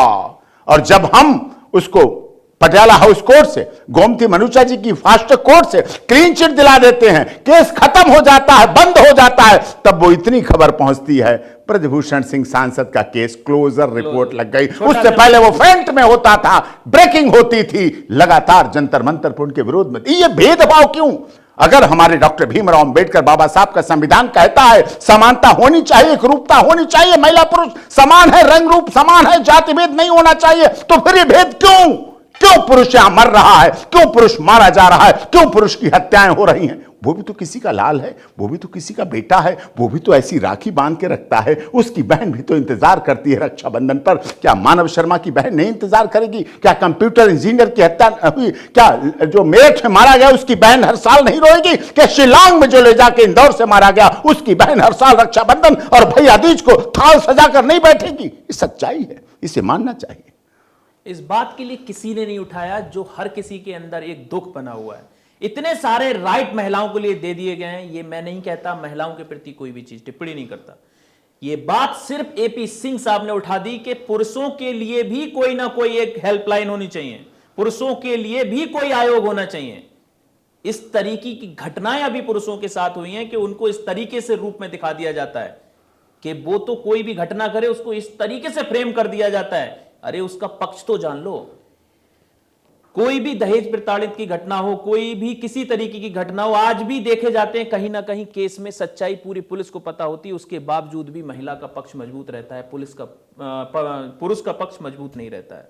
और जब हम उसको पटियाला हाउस कोर्ट से, गोमती मनुचा जी की फास्ट कोर्ट से क्लीन चिट दिला देते हैं, केस खत्म हो जाता है, बंद हो जाता है, तब वो इतनी खबर पहुंचती है, ब्रजभूषण सिंह सांसद का केस क्लोजर रिपोर्ट लग गई। उससे पहले वो फेंट में होता था, ब्रेकिंग होती थी, लगातार जंतर मंतर पर उनके विरोध में। ये भेदभाव क्यों? अगर हमारे डॉक्टर भीमराव अंबेडकर बाबा साहब का संविधान कहता है समानता होनी चाहिए, एकरूपता होनी चाहिए, महिला पुरुष समान है, रंग रूप समान है, जाति भेद नहीं होना चाहिए, तो फिर ये भेद क्यों? क्यों पुरुष यहां मर रहा है? क्यों पुरुष मारा जा रहा है? क्यों पुरुष की हत्याएं हो रही हैं? वो भी तो किसी का लाल है, वो भी तो किसी का बेटा है, वो भी तो ऐसी राखी बांध के रखता है। उसकी बहन भी तो इंतजार करती है रक्षाबंधन पर। क्या मानव शर्मा की बहन नहीं इंतजार करेगी? क्या कंप्यूटर इंजीनियर की हत्या हुई, क्या जो मेरठ में मारा गया उसकी बहन हर साल नहीं रोएगी? क्या शिलांग में जो ले जाके इंदौर से मारा गया उसकी बहन हर साल रक्षाबंधन और भैया दूज को थाल सजाकर नहीं बैठेगी? ये सच्चाई है, इसे मानना चाहिए। इस बात के लिए किसी ने नहीं उठाया जो हर किसी के अंदर एक दुख बना हुआ है। इतने सारे राइट महिलाओं के लिए दे दिए गए हैं। ये मैं नहीं कहता, महिलाओं के प्रति कोई भी चीज टिप्पणी नहीं करता। ये बात सिर्फ AP सिंह साहब ने उठा दी कि पुरुषों के लिए भी कोई ना कोई एक हेल्पलाइन होनी चाहिए, पुरुषों के लिए भी कोई आयोग होना चाहिए। इस तरीके की घटनाएं अभी पुरुषों के साथ हुई हैं कि उनको इस तरीके से रूप में दिखा दिया जाता है कि वो तो कोई भी घटना करे उसको इस तरीके से फ्रेम कर दिया जाता है। अरे उसका पक्ष तो जान लो। कोई भी दहेज प्रताड़ित की घटना हो, कोई भी किसी तरीके की घटना हो, आज भी देखे जाते हैं कहीं ना कहीं केस में सच्चाई पूरी पुलिस को पता होती है, उसके बावजूद भी महिला का पक्ष मजबूत रहता है, पुरुष का पक्ष मजबूत नहीं रहता है।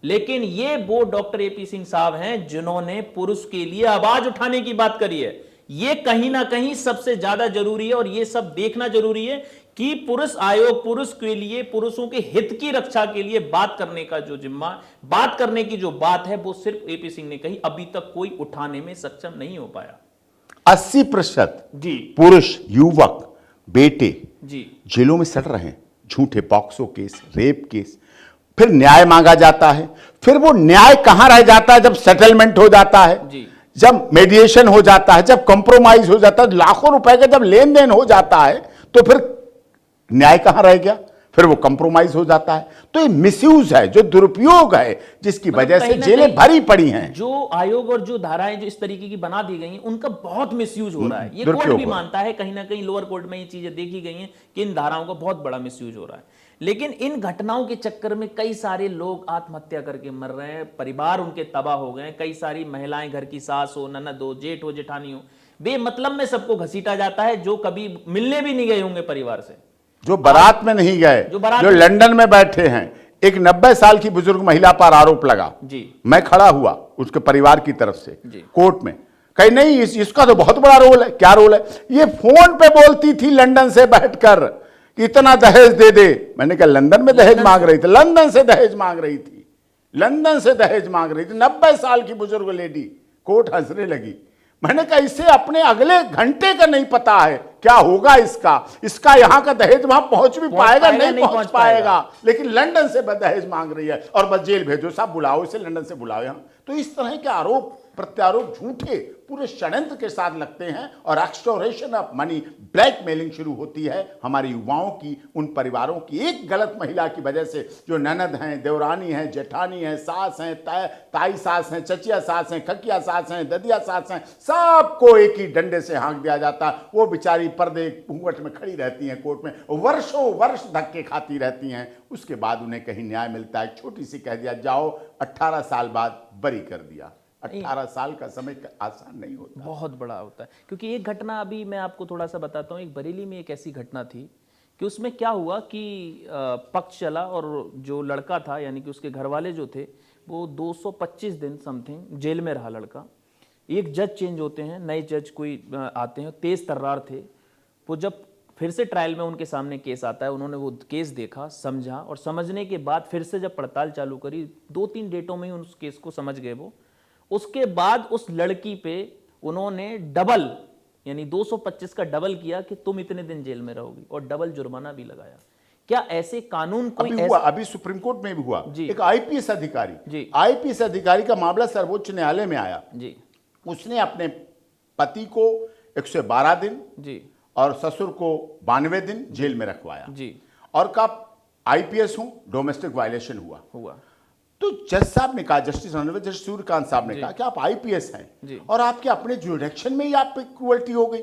लेकिन ये वो डॉक्टर AP सिंह साहब हैं जिन्होंने पुरुष के लिए आवाज उठाने की बात करी है ये कहीं ना कहीं सबसे ज्यादा जरूरी है और ये सब देखना जरूरी है कि पुरुष आयोग पुरुष के लिए, पुरुषों के हित की रक्षा के लिए बात करने का जो जिम्मा, बात करने की जो बात है वो सिर्फ एपी सिंह ने कही, अभी तक कोई उठाने में सक्षम नहीं हो पाया। 80% जी पुरुष युवक बेटे जी जेलों में सड़ रहे हैं, झूठे पॉक्सो केस, रेप केस। फिर न्याय मांगा जाता है, फिर वो न्याय कहां रह जाता है जब सेटलमेंट हो जाता है, जी जब मेडिएशन हो जाता है, जब कंप्रोमाइज हो जाता है, लाखों रुपए का जब लेन देन हो जाता है, तो फिर न्याय कहां रह गया? फिर वो कंप्रोमाइज हो जाता है। तो ये मिसयूज है, जो दुरुपयोग है, जिसकी वजह से जेलें भरी पड़ी हैं। जो आयोग और जो धाराएं जो इस तरीके की बना दी गई हैं, उनका बहुत मिसयूज हो रहा है। ये कोर्ट दुरुपयोग भी हो रहा मानता है, कहीं ना कहीं लोअर कोर्ट में ये चीजें देखी गई हैं कि इन धाराओं का बहुत बड़ा मिसयूज हो रहा है। लेकिन इन घटनाओं के चक्कर में कई सारे लोग आत्महत्या करके मर रहे हैं, परिवार उनके तबाह हो गए हैं। कई सारी महिलाएं, घर की सास हो, ननद हो, जेठ हो, जेठानी हो, बेमतलब में सबको घसीटा जाता है, जो कभी मिलने भी नहीं गए होंगे परिवार से, जो बारात में नहीं गए, जो लंदन में बैठे हैं। एक 90 साल की बुजुर्ग महिला पर आरोप लगा जी, मैं खड़ा हुआ उसके परिवार की तरफ से जी। कोर्ट में, कहीं नहीं इसका तो बहुत बड़ा रोल है। क्या रोल है? ये फोन पे बोलती थी लंदन से बैठकर कि इतना दहेज दे दे। मैंने कहा लंदन में दहेज मांग रही थी? लंदन से दहेज मांग रही थी, लंदन से दहेज मांग रही थी। 90 साल की बुजुर्ग लेडी, कोर्ट हंसने लगी। मैंने कहा इसे अपने अगले घंटे का नहीं पता है क्या होगा इसका यहां का दहेज वहां पहुंच भी पाएगा नहीं पहुंच पाएगा, लेकिन लंदन से दहेज मांग रही है और बस जेल भेजो, साहब बुलाओ इसे, लंदन से बुलाओ यहां। तो इस तरह के आरोप प्रत्यारोप झूठे पूरे षड्यंत्र के साथ लगते हैं और एक्सटोरेशन ऑफ मनी, ब्लैकमेलिंग शुरू होती है हमारे युवाओं की, उन परिवारों की। एक गलत महिला की वजह से जो ननद हैं, देवरानी हैं, जेठानी हैं, सास हैं, ताई सास हैं, चचिया सास हैं, खकिया सास हैं, ददिया सास हैं, सबको एक ही डंडे से हाँक दिया जाता। वो बेचारी पर्दे घूंघट में खड़ी रहती हैं कोर्ट में, वर्षों वर्ष धक्के खाती रहती हैं। उसके बाद उन्हें कहीं न्याय मिलता है, छोटी सी कह दिया जाओ, 18 साल बाद बरी कर दिया। 18 साल का समय आसान नहीं होता, बहुत बड़ा होता है। क्योंकि एक घटना अभी मैं आपको थोड़ा सा बताता हूँ, एक बरेली में एक ऐसी घटना थी कि उसमें क्या हुआ कि पक्ष चला और जो लड़का था, यानी कि उसके घर वाले जो थे, वो 225 दिन समथिंग जेल में रहा लड़का। एक जज चेंज होते हैं, नए जज कोई आते हैं, तेज तर्रार थे वो। जब फिर से ट्रायल में उनके सामने केस आता है, उन्होंने वो केस देखा, समझा, और समझने के बाद फिर से जब पड़ताल चालू करी, 2-3 डेटों में ही उस केस को समझ गए वो। उसके बाद उस लड़की पे उन्होंने डबल, यानी 225 का डबल किया कि तुम इतने दिन जेल में रहोगी, और डबल जुर्माना भी लगाया। क्या ऐसे कानून कोई अभी हुआ, अभी सुप्रीम कोर्ट में भी हुआ। एक आईपीएस अधिकारी का मामला सर्वोच्च न्यायालय में आया जी। उसने अपने पति को 112 दिन जी और ससुर को 92 दिन जेल में रखवाया जी, और कहा आईपीएस हूं, डोमेस्टिक वायलेशन हुआ। तो जज साहब ने कहा, जस्टिस ऑनरेबल जस्टिस सूर्यकांत साहब ने कहा कि आप आईपीएस हैं और आपके अपने जुरिडिक्शन में ही आप पे क्रूअल्टी हो गई,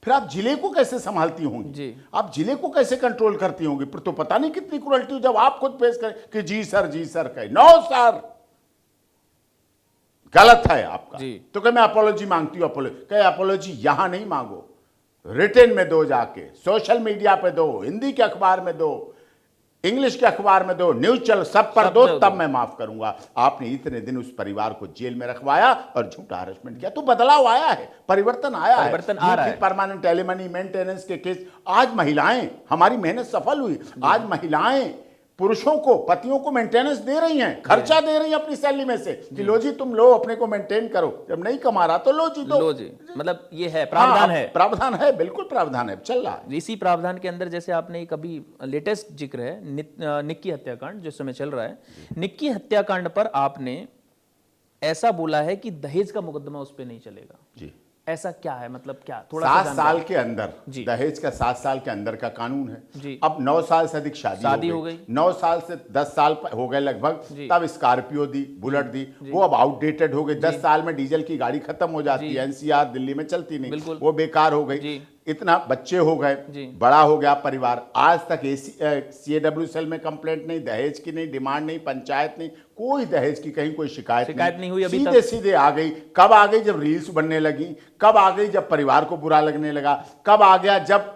फिर आप जिले को कैसे संभालती होंगी, आप जिले को कैसे कंट्रोल करती होंगी? फिर तो पता नहीं कितनी क्रूअल्टी हो जब आप खुद पेश करें कि जी सर कहे। नो सर, गलत है आपका। तो कहे मैं अपोलॉजी मांगती हूं। कहे अपोलॉजी यहां नहीं मांगो, रिटन में दो, जाके सोशल मीडिया पे दो, हिंदी के अखबार में दो, इंग्लिश के अखबार में दो, न्यूज चैनल सब पर दो, तब मैं माफ करूंगा। आपने इतने दिन उस परिवार को जेल में रखवाया और झूठा हरेसमेंट किया। तो बदलाव आया है, परिवर्तन आया है, आ रहा है। परमानेंट एलिमनी मेंटेनेंस के केस, आज महिलाएं, हमारी मेहनत सफल हुई। आज महिलाएं पुरुषों को, पतियों को मेंटेनेंस दे रही हैं, खर्चा दे रही हैं अपनी सैलरी में से कि लो जी तुम लो, अपने को मेंटेन करो, जब नहीं कमा रहा तो लो जी दो। लो जी, मतलब ये है प्रावधान। है प्रावधान है, बिल्कुल प्रावधान है, चल रहा है। इसी प्रावधान के अंदर जैसे आपने एक अभी लेटेस्ट जिक्र है निक्की हत्याकांड जो समय चल रहा है, निक्की हत्याकांड पर आपने ऐसा बोला है कि दहेज का मुकदमा उस पर नहीं चलेगा जी। ऐसा क्या है, मतलब क्या? थोड़ा 7 साल के अंदर दहेज का 7 साल के अंदर का कानून है जी। अब 9 साल से अधिक शादी हो गई, 9 साल से 10 साल हो गए लगभग, तब स्कॉर्पियो दी, बुलेट दी, वो अब आउटडेटेड हो गई। 10 साल में डीजल की गाड़ी खत्म हो जाती है, एनसीआर दिल्ली में चलती नहीं, वो बेकार हो गई। इतना बच्चे हो गए, बड़ा हो गया परिवार। आज तक CAW सेल में कंप्लेंट नहीं, दहेज की नहीं, डिमांड नहीं, पंचायत नहीं, कोई दहेज की कहीं कोई शिकायत नहीं हुई अभी तक। सीधे आ गई। कब आ गई? जब रील्स बनने लगी। कब आ गई? जब परिवार को बुरा लगने लगा। कब आ गया? जब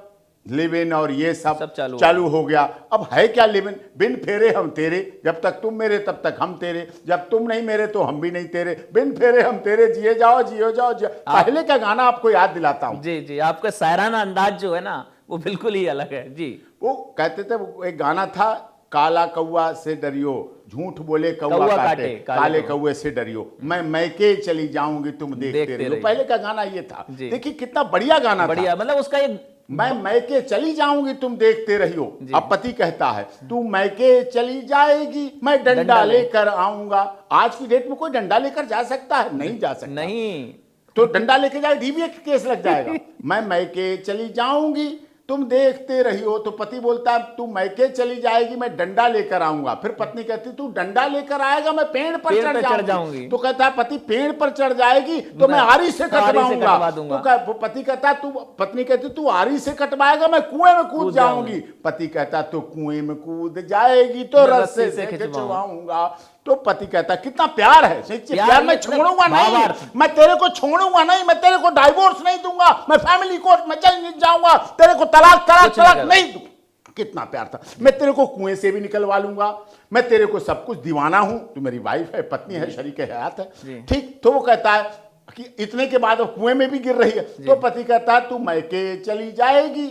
लिव इन और ये सब चालू चालू हो गया। अब है क्या लिव इन? बिन फेरे हम तेरे, जब तक तुम मेरे तब तक हम तेरे, जब तुम नहीं मेरे तो हम भी नहीं तेरे, बिन फेरे हम तेरे, जिए जाओ जियो जाओ पहले का गाना आपको याद दिलाता हूं। जी जी, आपका शायराना अंदाज जो है ना वो बिल्कुल ही अलग है जी। वो कहते थे, वो एक गाना था, काला कौआ से डरियो, झूठ बोले कौआ काटे, काले कौए से डरियो, मैं मैके चली जाऊंगी तुम देखते रहियो। पहले का गाना ये था। देखिए कितना बढ़िया गाना था। बढ़िया, मतलब उसका एक मैं मैके चली जाऊंगी तुम देखते रहियो। अब पति कहता है तू मैके चली जाएगी मैं डंडा लेकर आऊंगा। आज की डेट में कोई डंडा लेकर जा सकता है? नहीं जा सकता। नहीं तो डंडा लेके जाए डीवीए केस लग जाएगा। मैं मैके चली जाऊंगी तुम देखते रहियो। तो पति बोलता है तू मैके चली जाएगी मैं डंडा लेकर आऊंगा। फिर पत्नी कहती तू डंडा लेकर आएगा मैं पेड़ पर चढ़ जाऊंगी। तो कहता है पति पेड़ पर चढ़ जाएगी तो मैं आरी से कटवाऊंगा। तो पति कहता तू, पत्नी कहती तू आरी से कटवाएगा मैं कुएं में कूद जाऊंगी। पति कहता तो कुएं में कूद जाएगी तो रस्से से खिंचवाऊंगा। तो पति कहता कितना प्यार है, प्यार मैं छोड़ूंगा नहीं, मैं तेरे को छोड़ूंगा नहीं, मैं तेरे को डाइवोर्स नहीं दूंगा, मैं फैमिली कोर्ट में चल जाऊंगा, तेरे को तलाक तलाक तलाक नहीं दूंगा। कितना प्यार था। मैं तेरे को कुएं से भी निकलवा लूंगा, मैं तेरे को सब कुछ दीवाना हूं, तू मेरी वाइफ है, पत्नी है, शरीक हयात है। ठीक। तो वो कहता है कि इतने के बाद वो कुएं में भी गिर रही है। तो पति कहता है तू मैके चली जाएगी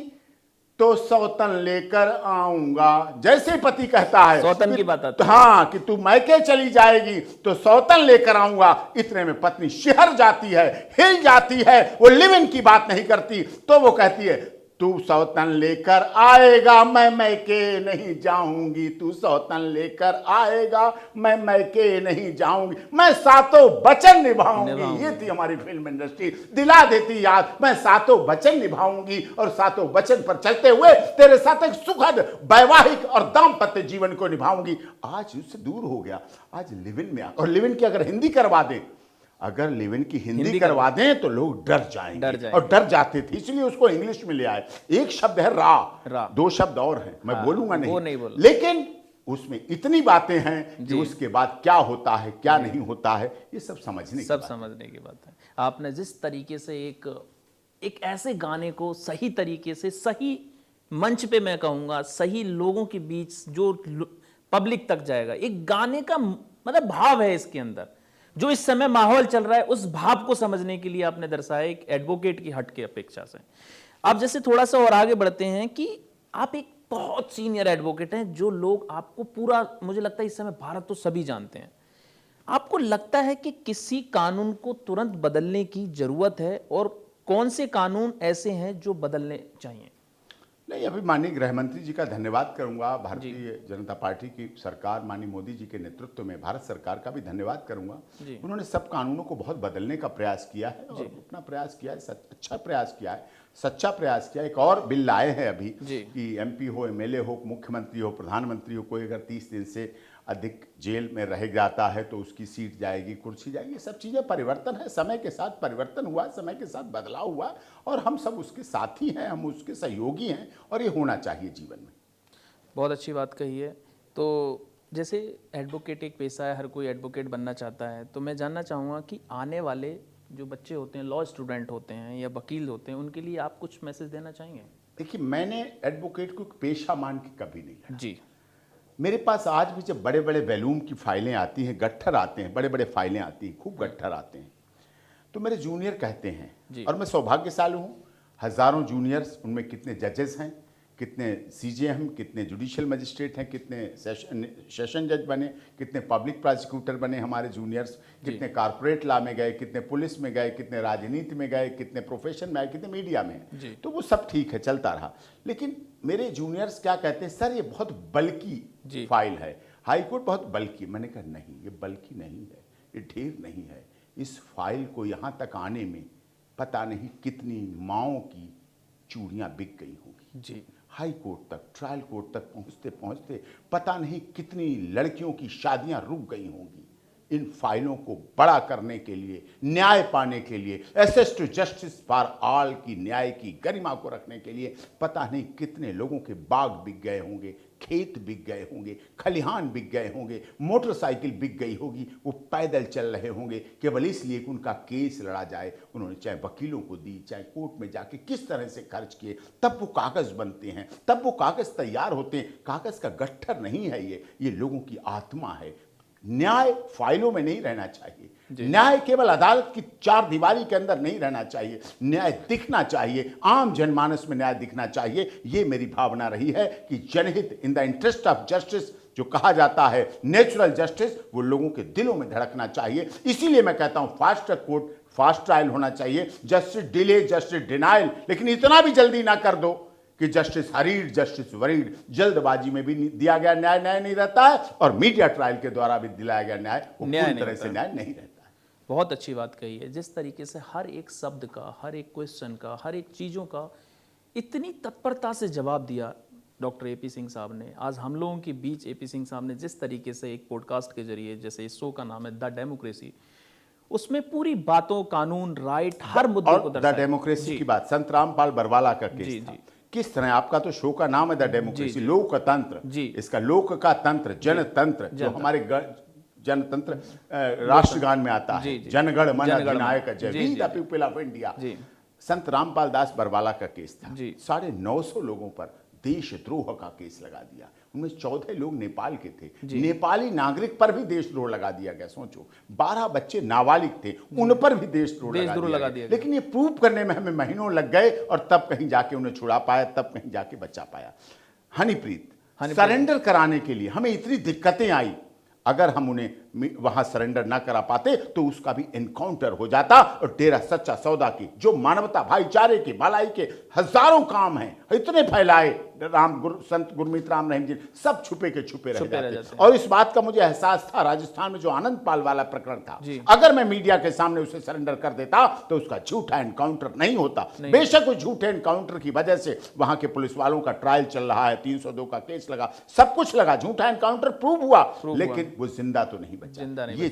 तो सौतन लेकर आऊंगा। जैसे पति कहता है सौतन की बात आती है। हाँ, कि तू मैके चली जाएगी तो सौतन लेकर आऊंगा, इतने में पत्नी शिहर जाती है, हिल जाती है। वो लिव इन की बात नहीं करती। तो वो कहती है तू सौतन लेकर आएगा मैं मैके नहीं जाऊंगी, तू सौतन लेकर आएगा मैं मैके नहीं जाऊंगी, मैं सातों वचन निभाऊंगी। ये थी हमारी फिल्म इंडस्ट्री, दिला देती याद। मैं सातों वचन निभाऊंगी और सातों वचन पर चलते हुए तेरे साथ एक सुखद वैवाहिक और दाम्पत्य जीवन को निभाऊंगी। आज उससे दूर हो गया, आज लिव इन में आ। और लिव इन की अगर हिंदी करवा दें, अगर लिव इन की हिंदी करवा दें तो लोग डर जाएंगे और डर जाते थे, इसलिए उसको इंग्लिश में ले आए। एक शब्द है रा, दो शब्द और हैं, मैं बोलूंगा नहीं, लेकिन उसमें इतनी बातें हैं कि उसके बाद क्या होता है क्या नहीं होता है ये सब समझने की बात है। आपने जिस तरीके से एक ऐसे गाने को सही तरीके से सही मंच पे, मैं कहूंगा सही लोगों के बीच जो पब्लिक तक जाएगा, एक गाने का मतलब भाव है इसके अंदर, जो इस समय माहौल चल रहा है उस भाव को समझने के लिए आपने दर्शाया एक एडवोकेट की हट के अपेक्षा से। आप जैसे थोड़ा सा और आगे बढ़ते हैं कि आप एक बहुत सीनियर एडवोकेट हैं, जो लोग आपको पूरा, मुझे लगता है इस समय भारत तो सभी जानते हैं। आपको लगता है कि किसी कानून को तुरंत बदलने की जरूरत है और कौन से कानून ऐसे हैं जो बदलने चाहिए? नहीं, अभी माननीय गृह मंत्री जी का धन्यवाद करूंगा, भारतीय जनता पार्टी की सरकार माननीय मोदी जी के नेतृत्व में भारत सरकार का भी धन्यवाद करूंगा। उन्होंने सब कानूनों को बहुत बदलने का प्रयास किया है और अपना प्रयास किया है, अच्छा प्रयास किया है, सच्चा प्रयास किया। एक और बिल लाए हैं अभी कि एमपी हो, एमएलए हो, मुख्यमंत्री हो, प्रधानमंत्री हो, कोई अगर 30 दिन से अधिक जेल में रह जाता है तो उसकी सीट जाएगी, कुर्सी जाएगी। ये सब चीज़ें परिवर्तन है, समय के साथ परिवर्तन हुआ, समय के साथ बदलाव हुआ और हम सब उसके साथी हैं, हम उसके सहयोगी हैं और ये होना चाहिए जीवन में। बहुत अच्छी बात कही है। तो जैसे एडवोकेट एक पेशा है, हर कोई एडवोकेट बनना चाहता है, तो मैं जानना चाहूँगा कि आने वाले जो बच्चे होते हैं, लॉ स्टूडेंट होते हैं या वकील होते हैं, उनके लिए आप कुछ मैसेज देना चाहेंगे? देखिए, मैंने एडवोकेट को पेशा मान के कभी नहीं लिया जी। मेरे पास आज भी जब बड़े बड़े वैल्यूम की फाइलें आती हैं, गट्ठर आते हैं, बड़े बड़े फाइलें आती हैं, खूब गट्ठर आते हैं, तो मेरे जूनियर कहते हैं, और मैं सौभाग्यशाली हूँ, हज़ारों जूनियर्स, उनमें कितने जजेस हैं, कितने सीजे हैं, कितने जुडिशियल मजिस्ट्रेट हैं, कितने सेशन जज बने, कितने पब्लिक प्रोसिक्यूटर बने हमारे जूनियर्स, कितने कॉर्पोरेट लॉ में गए, कितने पुलिस में गए, कितने राजनीति में गए, कितने प्रोफेशन में आए, कितने मीडिया में। तो वो सब ठीक है, चलता रहा। लेकिन मेरे जूनियर्स क्या कहते हैं, सर ये बहुत बल्कि फाइल है, हाई कोर्ट बहुत बल्कि। मैंने कहा नहीं, ये बल्कि नहीं है, ये ढेर नहीं है। इस फाइल को यहाँ तक आने में पता नहीं कितनी माओं की चूड़ियाँ बिक गई होंगी जी। हाई कोर्ट तक, ट्रायल कोर्ट तक पहुँचते पहुँचते पता नहीं कितनी लड़कियों की शादियाँ रुक गई होंगी। इन फाइलों को बड़ा करने के लिए, न्याय पाने के लिए, access to justice for all की न्याय की गरिमा को रखने के लिए पता नहीं कितने लोगों के बाग बिक गए होंगे, खेत बिक गए होंगे, खलिहान बिक गए होंगे, मोटरसाइकिल बिक गई होगी, वो पैदल चल रहे होंगे केवल इसलिए कि उनका केस लड़ा जाए। उन्होंने चाहे वकीलों को दी, चाहे कोर्ट में जाके किस तरह से खर्च किए, तब वो कागज बनते हैं, तब वो कागज तैयार होते हैं। कागज का गट्ठर नहीं है ये लोगों की आत्मा है। न्याय फाइलों में नहीं रहना चाहिए, न्याय केवल अदालत की चार दीवारी के अंदर नहीं रहना चाहिए, न्याय दिखना चाहिए, आम जनमानस में न्याय दिखना चाहिए। ये मेरी भावना रही है कि जनहित, in the interest of justice जो कहा जाता है, नेचुरल जस्टिस, वो लोगों के दिलों में धड़कना चाहिए। इसीलिए मैं कहता हूं fast track court, fast trial होना चाहिए, जस्टिस डिले, जस्टिस डिनाइल, लेकिन इतना भी जल्दी ना कर दो कि जस्टिस हरीड, जस्टिस वरीड, जल्दबाजी में भी दिया गया न्याय न्याय नहीं रहता है, और मीडिया ट्रायल के द्वारा भी दिलाया गया न्याय पूरी तरह से न्याय नहीं रहता है। बहुत अच्छी बात कही है। जिस तरीके से हर एक शब्द का, हर एक क्वेश्चन का, हर एक चीज़ों का इतनी तत्परता से जवाब दिया डॉक्टर एपी सिंह साहब ने। आज हम लोगों के बीच एपी सिंह साहब ने जिस तरीके से एक पॉडकास्ट के जरिए, जैसे इस शो का नाम है द डेमोक्रेसी, उसमें पूरी बातों, कानून, राइट, हर मुद्दे को द डेमोक्रेसी की बात, संत रामपाल बरवाला का केस था। किस तरह, आपका तो शो का नाम है द डेमोक्रेसी, लोक तंत्र, इसका लोक का तंत्र, जनतंत्र, जो हमारे जनतंत्र राष्ट्रगान में आता है, जनगण मन अधिनायक जय, we the people of India. Sant Rampal दास बरवाला का केस था, 950 लोगों पर देशद्रोह का केस लगा दिया। उनमें 14 लोग नेपाल के थे, नेपाली नागरिक पर भी देशद्रोह लगा दिया गया। सोचो, 12 बच्चे नाबालिग थे, उन पर भी देशद्रोह लगा दिया। लेकिन ये प्रूव करने में हमें महीनों लग गए, और तब कहीं जाके उन्हें छुड़ा पाया, तब कहीं जाके बचा पाया। हनीप्रीत, सरेंडर कराने के लिए हमें इतनी दिक्कतें आई, अगर हम उन्हें वहां सरेंडर ना करा पाते तो उसका भी एनकाउंटर हो जाता, और डेरा सच्चा सौदा की जो मानवता, भाईचारे की, भलाई के हजारों काम हैं, इतने फैलाए, संत गुरमीत राम रहीम जी, सब छुपे के छुपे रह जाते। और इस बात का मुझे एहसास था राजस्थान में जो आनंद पाल वाला प्रकरण था, अगर मैं मीडिया के सामने उसे सरेंडर कर देता तो उसका झूठा एनकाउंटर नहीं होता। बेशक उस झूठे एनकाउंटर की वजह से वहां के पुलिस वालों का ट्रायल चल रहा है, 302 का केस लगा, सब कुछ लगा, झूठा एनकाउंटर प्रूव हुआ, लेकिन वो जिंदा तो नहीं बचा। ये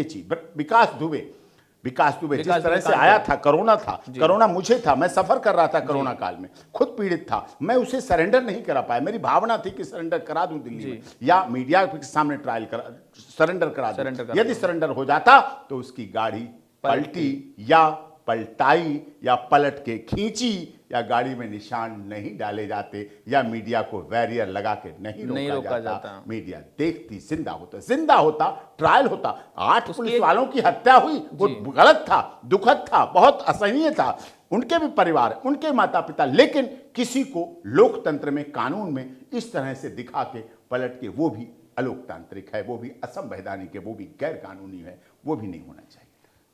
चीज विकास दुबे जिस तरह से आया था, कोरोना था, कोरोना मुझे था, मैं सफर कर रहा था कोरोना काल में, खुद पीड़ित था, मैं उसे सरेंडर नहीं करा पाया। मेरी भावना थी कि सरेंडर करा दूं दिल्ली में, या मीडिया के सामने ट्रायल सरेंडर करा दूं। यदि सरेंडर हो जाता तो उसकी गाड़ी पलटी या पलटाई या पलट के खींची, या गाड़ी में निशान नहीं डाले जाते, या मीडिया को बैरियर लगा के नहीं रोका जाता। मीडिया देखती, जिंदा होता, ट्रायल होता। 8 पुलिस वालों की हत्या हुई, वो गलत था, दुखद था, बहुत असहनीय था, उनके भी परिवार, उनके माता पिता, लेकिन किसी को लोकतंत्र में, कानून में इस तरह से दिखा के पलट के, वो भी अलोकतांत्रिक है, वो भी असंवैधानिक है, वो भी गैर कानूनी है, वो भी नहीं होना चाहिए।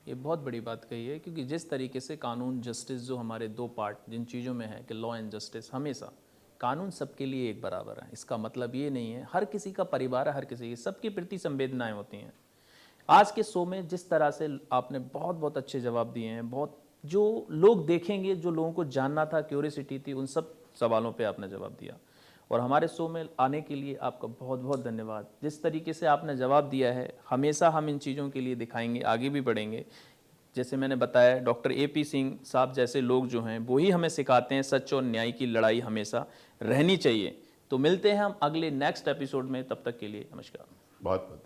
ये बहुत बड़ी बात कही है, क्योंकि जिस तरीके से कानून, जस्टिस, जो हमारे 2 पार्ट जिन चीज़ों में है कि लॉ एंड जस्टिस, हमेशा कानून सबके लिए एक बराबर है। इसका मतलब ये नहीं है हर किसी का परिवार है, हर किसी की, सबके प्रति संवेदनाएं होती हैं। आज के शो में जिस तरह से आपने बहुत बहुत अच्छे जवाब दिए हैं, बहुत जो लोग देखेंगे, जो लोगों को जानना था, क्यूरियोसिटी थी, उन सब सवालों पर आपने जवाब दिया। और हमारे शो में आने के लिए आपका बहुत बहुत धन्यवाद। जिस तरीके से आपने जवाब दिया है, हमेशा हम इन चीज़ों के लिए दिखाएंगे, आगे भी बढ़ेंगे। जैसे मैंने बताया, डॉक्टर एपी सिंह साहब जैसे लोग जो हैं, वही हमें सिखाते हैं सच और न्याय की लड़ाई हमेशा रहनी चाहिए। तो मिलते हैं हम अगले नेक्स्ट एपिसोड में, तब तक के लिए नमस्कार। बहुत बहुत